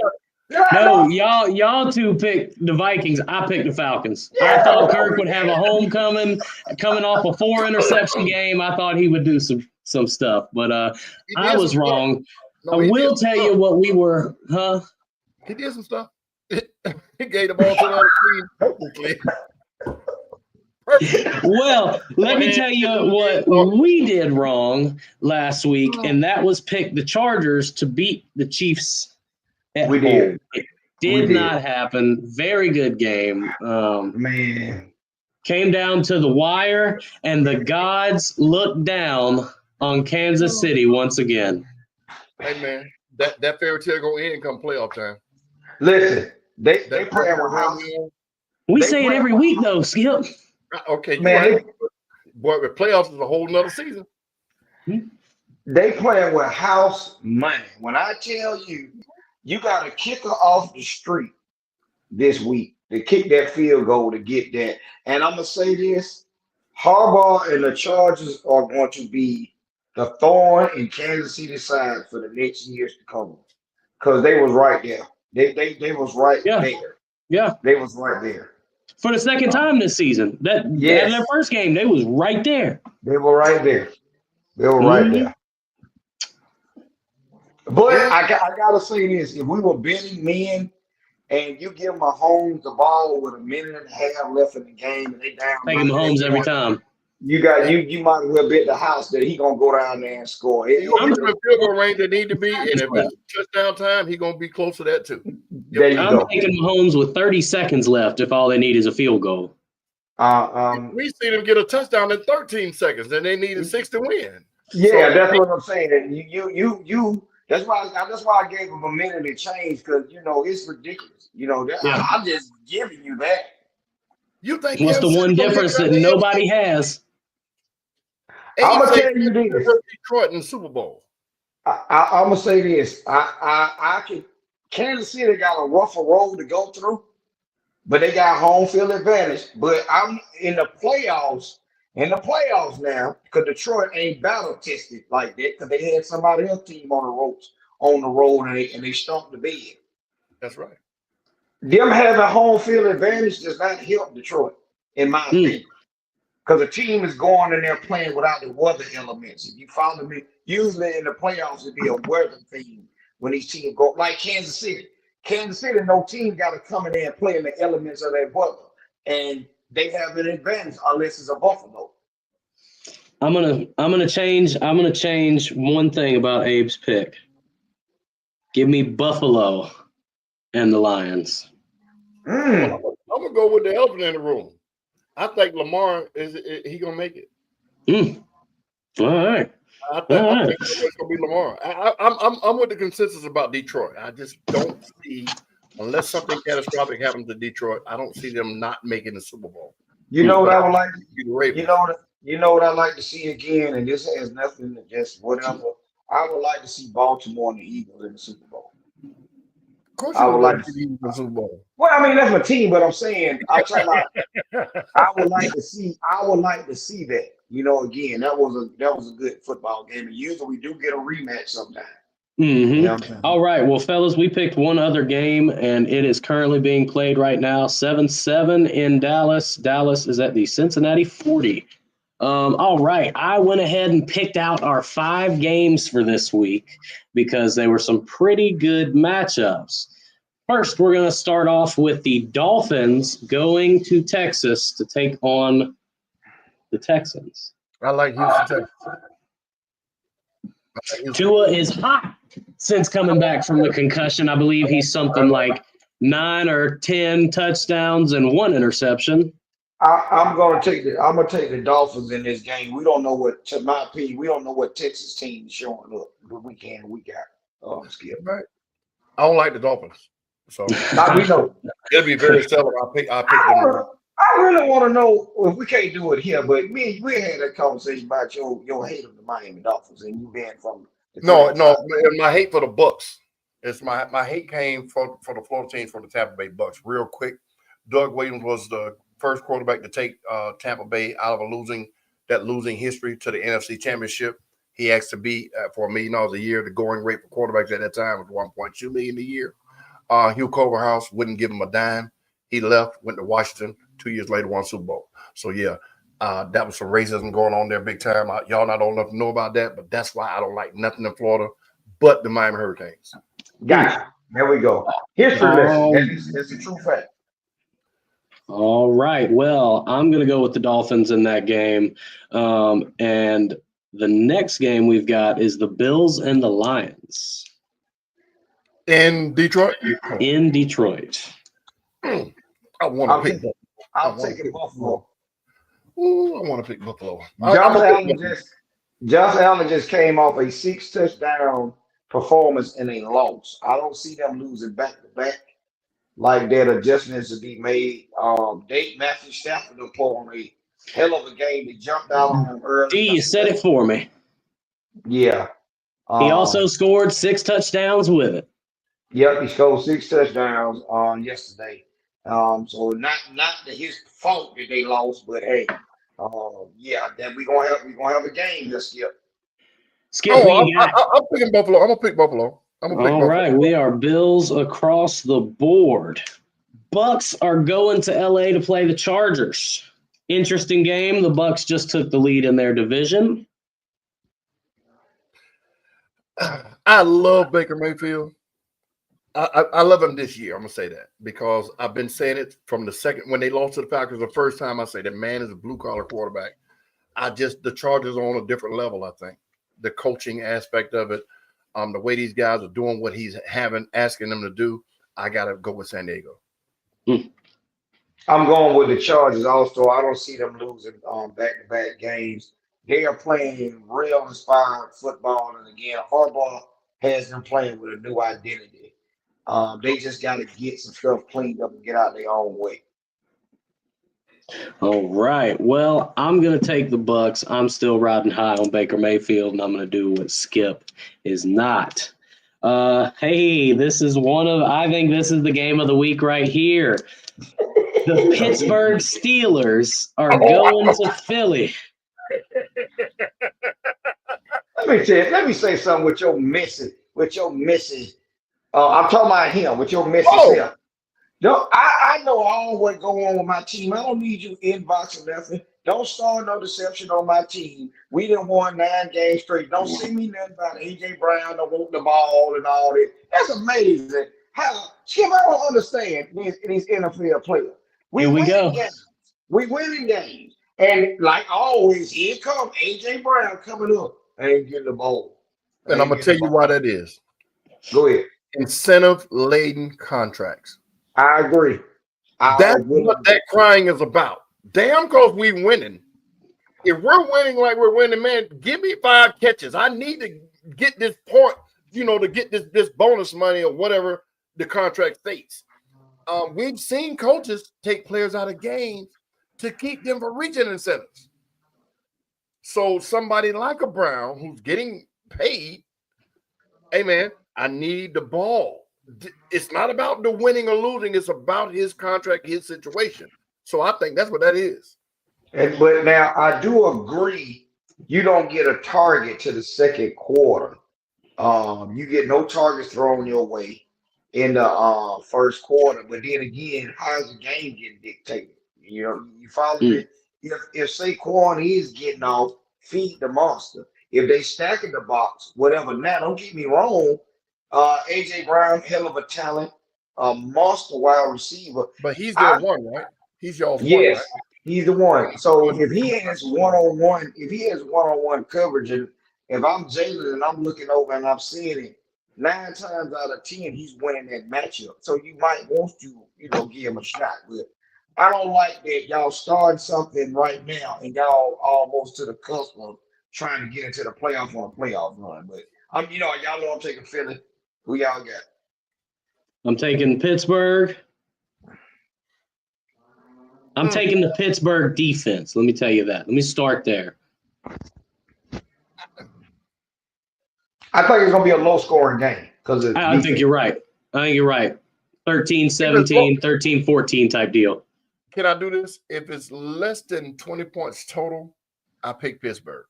No, y'all two picked the Vikings. I picked the Falcons. I thought Kirk would have a homecoming, coming off a 4 interception game. I thought he would do some stuff, but I was wrong. No, I will tell you what we were, He did some stuff. He gave the ball to the other team perfectly. Well, let me tell you what we did wrong last week, and that was pick the Chargers to beat the Chiefs. We did. It did not happen. Very good game. Man. Came down to the wire, and the gods looked down on Kansas City once again. Hey, man, that fairy tale gonna end come playoff time. Listen, they playing with house. We say it every week, though, Skip. Okay, man. But the playoffs is a whole nother season. They playing with house money. When I tell you, you got a kicker off the street this week to kick that field goal to get that. And I'm going to say this, Harbaugh and the Chargers are going to be the thorn in Kansas City side for the next years to come. Because they was right there. They was right there. Yeah. They was right there. For the second time this season. In their first game, they was right there. They were right there. Right there. But I gotta say this: if we were betting men, and you give Mahomes the ball with a minute and a half left in the game, and they down, taking Mahomes every time. You might as well bet the house that he gonna go down there and score. He's gonna be in the field goal range that need to be, and if it's touchdown time, he's gonna be close to that too. There you I'm go. taking Mahomes with 30 seconds left if all they need is a field goal. We seen them get a touchdown in 13 seconds, and they needed 6 to win. Yeah, that's what I'm saying. And you. That's why I gave him a minute to change, because it's ridiculous. I'm just giving you that. You think what's the one difference that nobody has? I'm gonna tell you this. Detroit in the Super Bowl. I'm gonna say this. I can. Kansas City got a rougher road to go through, but they got home field advantage. But I'm in the playoffs. In the playoffs now, because Detroit ain't battle tested like that, because they had somebody else team on the road, and they stomped the bed. That's right. Them having home field advantage does not help Detroit, in my opinion. Because the team is going in there playing without the weather elements. If you follow me, usually in the playoffs it'd be a weather thing when these teams go, like Kansas City. Kansas City, no team got to come in there and play in the elements of that weather. And they have an advantage unless it's a Buffalo. I'm gonna change one thing about Abe's pick. Give me Buffalo and the Lions. I'm gonna go with the elephant in the room. I think Lamar he gonna make it. All right. I think it's gonna be Lamar. I'm with the consensus about Detroit. I just don't see, unless something catastrophic happens to Detroit, I don't see them not making the Super Bowl. You know what I would like? You know what I like to see again, and this has nothing to just whatever. I would like to see Baltimore and the Eagles in the Super Bowl. Of course, I would like to see the Super Bowl. Well, I mean that's my team, but I'm saying I would like to see that. Again, that was a good football game. And usually we do get a rematch sometime. All right. Well, fellas, we picked one other game, and it is currently being played right now. 7-7 in Dallas. Dallas is at the Cincinnati 40. All right. I went ahead and picked out our 5 games for this week because they were some pretty good matchups. First, we're going to start off with the Dolphins going to Texas to take on the Texans. I like Houston, Texas. Tua is hot since coming back from the concussion. I believe he's something like 9 or 10 touchdowns and 1 interception. I'm gonna take the Dolphins in this game. We don't know to my opinion, we don't know what Texas team is showing up week in and week out. Skip. Right. I don't like the Dolphins. So we know it'll be very seldom. I pick them. I really want to know if we can't do it here, but we had that conversation about your hate of the Miami Dolphins and you being from No, my hate for the Bucks. It's my hate came for the Florida teams for the Tampa Bay Bucks. Real quick, Doug Williams was the first quarterback to take Tampa Bay out of that losing history to the NFC Championship. He asked to be for $1 million a year. The going rate for quarterbacks at that time was $1.2 million a year. Hugh Culverhouse wouldn't give him a dime. He left, went to Washington. 2 years later, won Super Bowl. So yeah, that was some racism going on there big time. Y'all not old enough to know about that, but that's why I don't like nothing in Florida but the Miami Hurricanes. Gotcha. There we go. History lesson. That's a true fact. All right. Well, I'm going to go with the Dolphins in that game. And the next game we've got is the Bills and the Lions. In Detroit? In Detroit. I want to pick Buffalo. I'll take it Buffalo. Ooh, I want to pick Buffalo. Josh Allen just came off a 6 touchdown performance and a loss. I don't see them losing back to back like that. Adjustments to be made. Matthew Stafford will pull on a hell of a game. He jumped out on him early. D, you said it for me. Yeah. He also scored 6 touchdowns with it. Yep, he scored 6 touchdowns yesterday. So not his fault that they lost, but hey, then we're gonna have a game this year. Skip, I'm picking Buffalo. I'm gonna pick Buffalo. All right, we are Bills across the board. Bucks are going to LA to play the Chargers. Interesting game. The Bucks just took the lead in their division. I love Baker Mayfield. I love him this year. I'm gonna say that because I've been saying it from the second when they lost to the Falcons the first time. I say that man is a blue collar quarterback. the Chargers are on a different level. I think the coaching aspect of it, the way these guys are doing what he's asking them to do. I gotta go with San Diego. I'm going with the Chargers also. I don't see them losing back-to-back games. They are playing real inspired football. And again, Harbaugh has them playing with a new identity. They just got to get some stuff cleaned up and get out their own way. All right. Well, I'm going to take the Bucks. I'm still riding high on Baker Mayfield, and I'm going to do what Skip is not. Hey, I think this is the game of the week right here. The Pittsburgh Steelers are going to Philly. Let me say something with your missus. I'm talking about him with your missus here. No, I know all what go on with my team. I don't need you inbox or nothing. Don't start no deception on my team. We done won 9 games straight. Don't see me nothing about AJ Brown don't want the ball and all that. That's amazing. Skip, I don't understand these NFL players. Here we go. We winning games. And like always, here comes AJ Brown coming up. Ain't getting the ball. And I'm gonna tell you why that is. Go ahead. Incentive-laden contracts. I agree. That's what that crying is about. Damn, because we winning. If we're winning like we're winning, man, give me 5 catches. I need to get this point, to get this bonus money or whatever the contract states. We've seen coaches take players out of games to keep them from reaching incentives. So somebody like a Brown who's getting paid, hey, man, I need the ball. It's not about the winning or losing. It's about his contract, his situation. So I think that's what that is. But now I do agree. You don't get a target to the second quarter. You get no targets thrown your way in the first quarter. But then again, how's the game getting dictated? You follow me? If Saquon is getting off, feed the monster. If they stacking the box, whatever. Now, don't get me wrong. AJ Brown, hell of a talent, monster wide receiver. But he's the one, right? He's your one. Yes, right? He's the one. So if he has one-on-one coverage, and if I'm Jalen and I'm looking over and I'm seeing it, 9 times out of 10 he's winning that matchup. So you might want to, give him a shot. But I don't like that y'all starting something right now and y'all almost to the cusp of trying to get into the playoff on a playoff run. But y'all know I'm taking Philly. Who y'all got? I'm taking Pittsburgh. I'm taking the Pittsburgh defense. Let me tell you that. Let me start there. I think it's going to be a low-scoring game. I think you're right. 13-17, 13-14 type deal. Can I do this? If it's less than 20 points total, I pick Pittsburgh.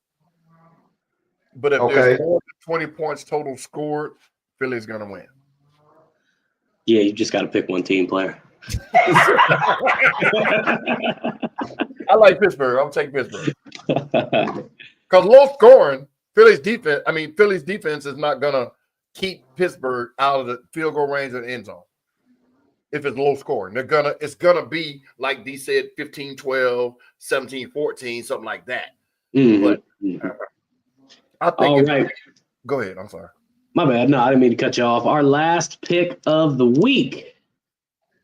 But if there's more than 20 points total scored, Philly's going to win. Yeah, you just got to pick one team player. I like Pittsburgh. I'm taking Pittsburgh. Because low scoring, Philly's defense is not going to keep Pittsburgh out of the field goal range of the end zone. If it's low scoring, it's gonna be like D said, 15-12, 17-14, something like that. Mm-hmm. But I think. All right. Go ahead. I'm sorry. My bad. No, I didn't mean to cut you off. Our last pick of the week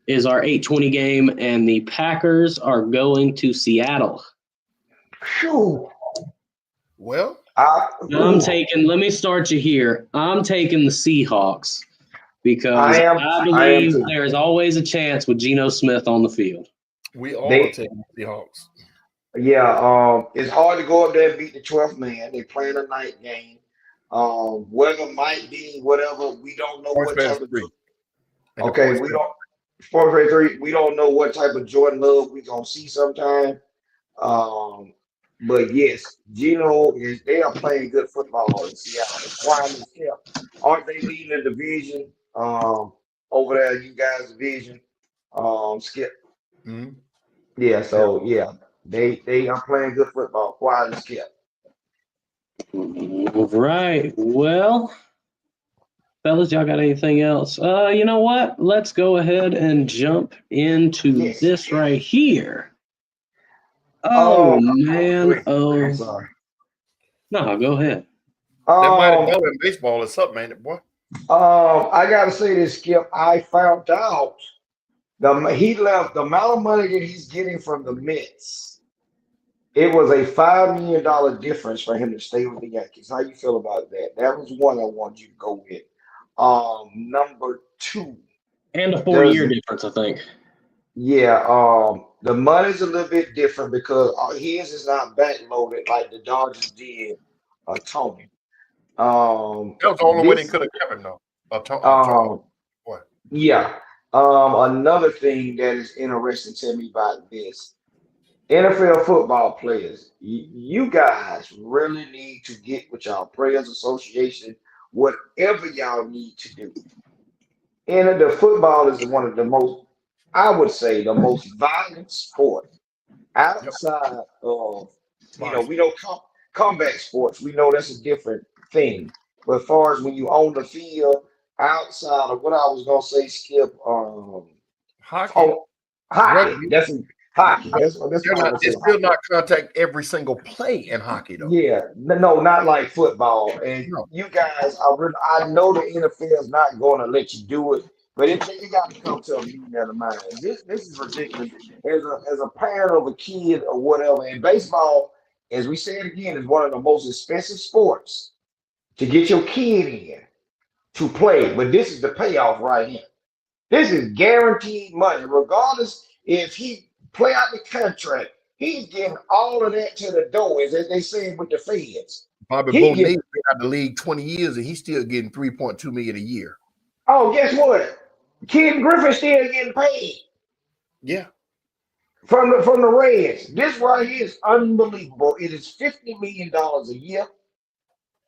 is our 8:20 game, and the Packers are going to Seattle. Whew. Well, let me start you here. I'm taking the Seahawks because I believe there is always a chance with Geno Smith on the field. We all are taking the Seahawks. Yeah, it's hard to go up there and beat the 12th man. They're playing a night game. Weather might be whatever. We don't know what type of. Okay, we don't. 4-3. We don't know what type of Jordan Love we're gonna see sometime. But yes, Geno they are playing good football in Seattle. Aren't they leading the division? Over there, you guys' division. Skip. Mm-hmm. Yeah, so yeah, they are playing good football. Quiet and Skip. All right. Well, fellas, y'all got anything else? You know what? Let's go ahead and jump into this right here. Oh Go man. ahead. I'm Oh sorry. no, go ahead. That mighty Um, dollar in baseball is something, ain't it, boy? I gotta say this, Skip. I found out he left the amount of money that he's getting from the Mets. It was a $5 million difference for him to stay with the Yankees. How you feel about that? That was one I wanted you to go with. Number two, And a 4 year does difference, I think. yeah, the money's a little bit different because his is not backloaded like the Dodgers did, Tony. That was the only way they This could have kept him, though. um Boy. yeah. Another thing that is interesting to me about this, NFL football players, you guys really need to get with y'all players association, whatever y'all need to do. And the football is one of the most, I would say, the most violent sport Yep. outside of, Boxing. we know combat sports, we know that's a different thing. But as far as when you own the field, outside of what I was gonna say, Skip, Hockey, oh, hockey. rugby, That's hockey. but That's what I was they gonna say. still not contact every single play in hockey, though. Yeah, no, not like football. And No. you guys, I know the NFL is not going to let you do it, but it got to come to a meeting of the mind. This is ridiculous. As a parent of a kid or whatever, and baseball, as we said again, is one of the most expensive sports to get your kid in to play. But this is the payoff right here. This is guaranteed money, regardless if he play out the contract. He's getting all of that to the door, as they say with the feds. Bobby He Bonet's get been out the league 20 years, and he's still getting $3.2 million a year. oh, guess what? Ken Griffin still getting paid Yeah. from the Reds. This right here is unbelievable. It is $50 million a year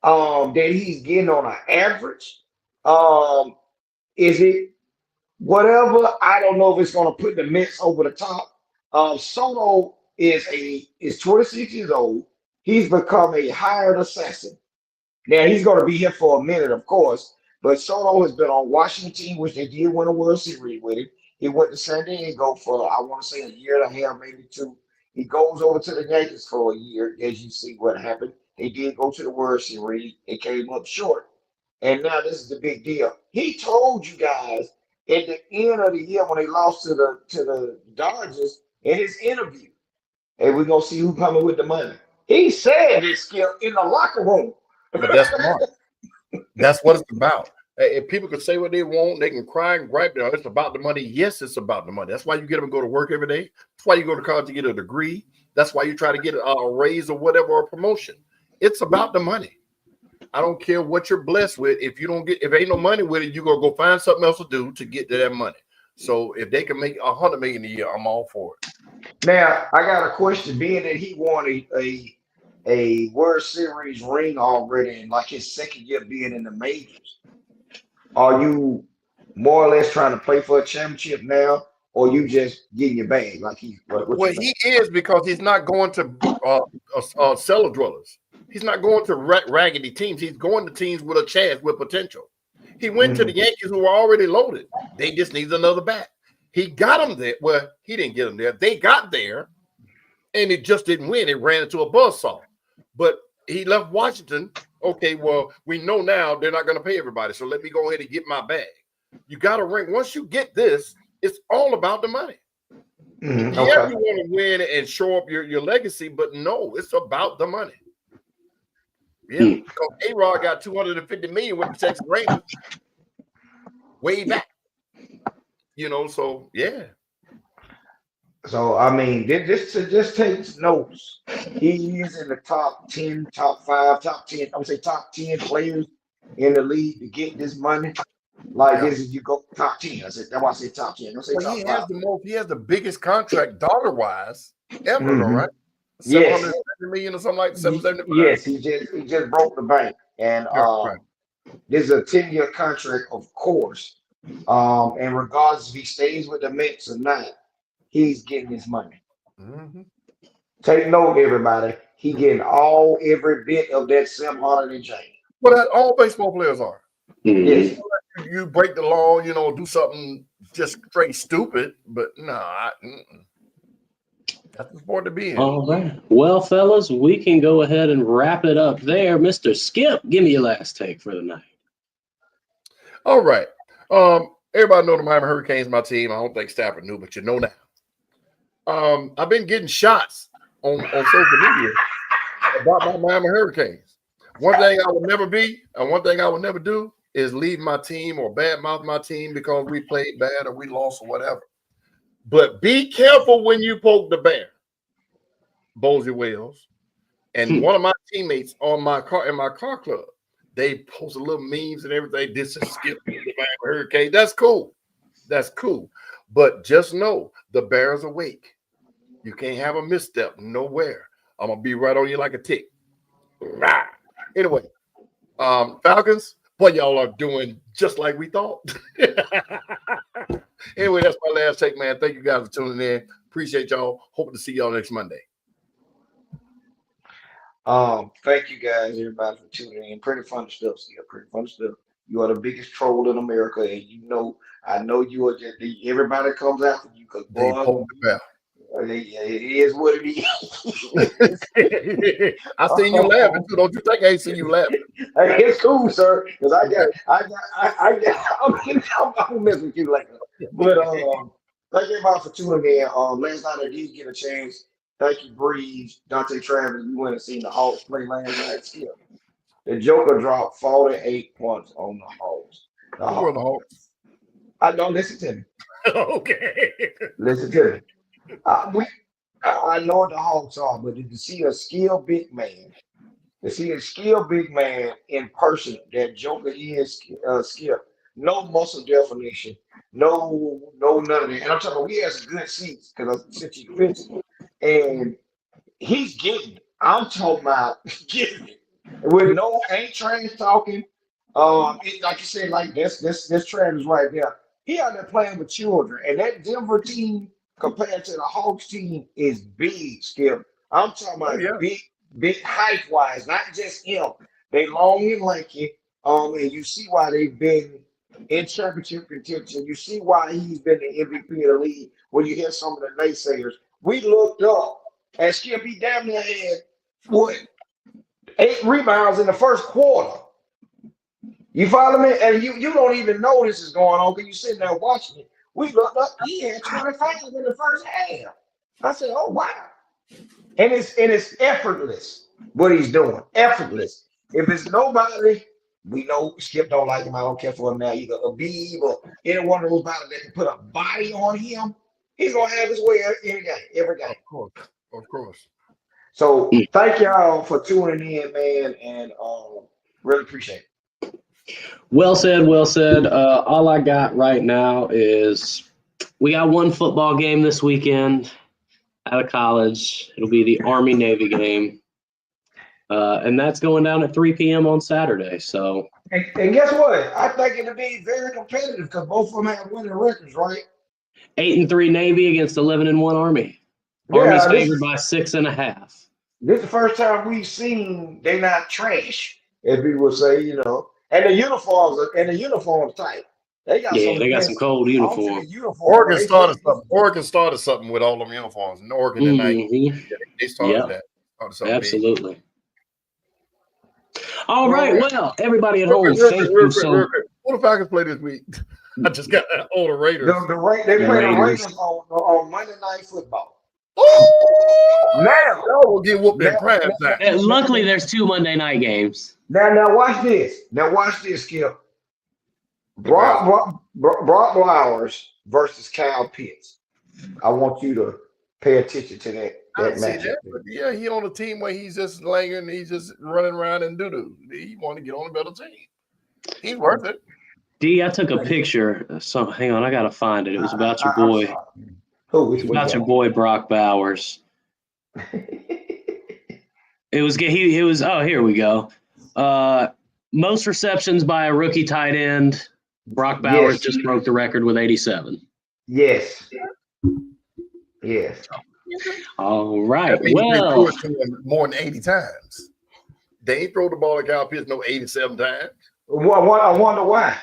that he's getting on an average. Um, is it whatever? I don't know if it's going to put the Mets over the top. Soto is 26 years old. He's become a hired assassin. Now he's going to be here for a minute, of course. But Soto has been on Washington, which they did win a World Series with him. He went to San Diego for, I want to say, a year and a half, maybe two. He goes over to the Yankees for a year, as you see what happened. They did go to the World Series. It came up short. And now this is the big deal. He told you guys at the end of the year when they lost to the Dodgers in his interview, hey, we're gonna see who coming with the money. He said this, Skip, in the locker room. But that's smart. That's what it's about. If people can say what they want, they can cry and gripe. It's about the money. Yes, it's about the money. That's why you get them to go to work every day. That's why you go to college to get a degree. That's why you try to get a raise or whatever, or a promotion. It's about the money. I don't care what you're blessed with. If ain't no money with it, you're gonna go find something else to do to get to that money. So if they can make $100 million a year, I'm all for it. Now I got a question. Being that he won a World Series ring already, and like his second year being in the majors, are you more or less trying to play for a championship now, or you just getting your bag like what Well, you think? he is, because he's not going to cellar dwellers. He's not going to raggedy teams. He's going to teams with a chance, with potential. He went to the Yankees, who were already loaded. They just needed another bat. He got them there. Well, he didn't get them there. They got there, and it just didn't win. It ran into a buzzsaw. But he left Washington. Okay, well, we know now they're not going to pay everybody, so let me go ahead and get my bag. You got to ring. Once you get this, it's all about the money. Okay. Yeah, you want to win and show up your legacy, but no, it's about the money. Yeah, because A-Rod got $250 million with the Texas Rangers way back. So yeah. So I mean, this just takes notes. He is in the top 10, top 5, top 10. I would say top 10 players in the league to get this money. Like this is you go top 10. That's why I say top 10. Don't say Well, top 5. he has the biggest contract dollar-wise ever, though, right? Yes. 770 million or something like 775. Yes, he just broke the bank. And Right. this is a 10-year contract, of course. And regardless if he stays with the Mets or not, he's getting his money. Take note, everybody. He getting every bit of that $700 change. Well, that all baseball players are. Yes. You break the law, do something just straight stupid, but no, That's the sport to be in. All right. Well, fellas, we can go ahead and wrap it up there. Mr. Skip, give me your last take for the night. All right. Everybody know the Miami Hurricanes, my team. I don't think Stafford knew, but you know now. I've been getting shots on social media about my Miami Hurricanes. One thing I would never be, and one thing I would never do is leave my team or badmouth my team because we played bad or we lost or whatever. But be careful when you poke the bear, Bozy Wells. And one of my teammates on my car in my car club, they posted little memes and everything. This is Skip the Miami Hurricane. That's cool. That's cool. But just know the bear is awake. You can't have a misstep nowhere. I'm gonna be right on you like a tick. Rah. Anyway, Falcons, what y'all are doing just like we thought. Anyway, that's my last take, man. Thank you guys for tuning in. Appreciate y'all. Hope to see y'all next Monday. Thank you guys, everybody, for tuning in. Pretty fun stuff, still. Pretty fun stuff. You are the biggest troll in America, and I know you are just everybody comes after you because They poke the bear. it is what it is. I seen you laughing too. Don't you think I ain't seen you laughing? Hey, it's cool, sir. Because I'm messing with you later. But thank everybody for tuning in. Last night I did get a chance. Thank you, Breeze, Dante Travis. You went and seen the Hawks play last night. Still, the Joker dropped 48 points on the Hawks. Who are the Hawks? I don't listen to me. Okay. Listen to me. I know what the Hawks are, but to see a skilled big man, in person, that Joker is skilled. No muscle definition, no none of that. And I'm talking about he has good seats because I sent you pictures, and he's getting it. I'm talking about getting it with no ain't trash talking. Like you said, like this Travis right there. He out there playing with children, and that Denver team compared to the Hawks team is big, Skip. I'm talking about big height wise, not just him. They long and lanky. And you see why they've been in championship contention. You see why he's been the MVP of the league. When you hear some of the naysayers, we looked up and Skip, he damn near had 8 rebounds in the first quarter. You follow me? And you don't even know this is going on because you're sitting there watching it. We looked up, he had 25 in the first half. I said, oh wow. And it's effortless what he's doing. Effortless. If it's nobody, we know Skip don't like him. I don't care for him now. Either a Habib or any one of those bodies that can put a body on him, he's gonna have his way every game. Of course. So thank y'all for tuning in, man, and really appreciate it. Well said, well said. All I got right now is we got one football game this weekend out of college. It'll be the Army-Navy game. And that's going down at 3 p.m. on Saturday. So, and guess what? I think it'll be very competitive because both of them have winning records, right? 8-3 Navy against 11-1 Army. Army's favored by 6.5. This is the first time we've seen they not trash, as people would say, And the uniforms tight. They got some cold uniforms. Oregon started something with all them uniforms. And Oregon tonight, they started that. Absolutely. Big. All right. Well, everybody at home, thank you so much. What if Falcons play this week? I just got all the Raiders. They play the Raiders on Monday Night Football. Oh, now we'll get whooped in prime time. Luckily, there's 2 Monday night games. Now watch this. Skip. Brock Flowers versus Kyle Pitts. I want you to pay attention to that match. Yeah, he on a team where he's just laying and he's just running around and doo-doo. He want to get on a better team. He's worth it. D, I took a picture. So hang on, I gotta find it. It was about your boy. It's about your boy Brock Bowers. It was. Oh, here we go. Most receptions by a rookie tight end. Brock Bowers just broke the record with 87. Yes. All right. Well, more than 80 times. They ain't throw the ball at Kyle Pitts no 87 times. I wonder why.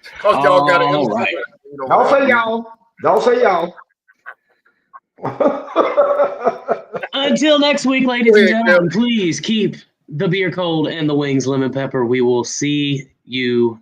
Because y'all got it. All right. Don't say y'all. Until next week, ladies and gentlemen, please keep the beer cold and the wings lemon pepper. We will see you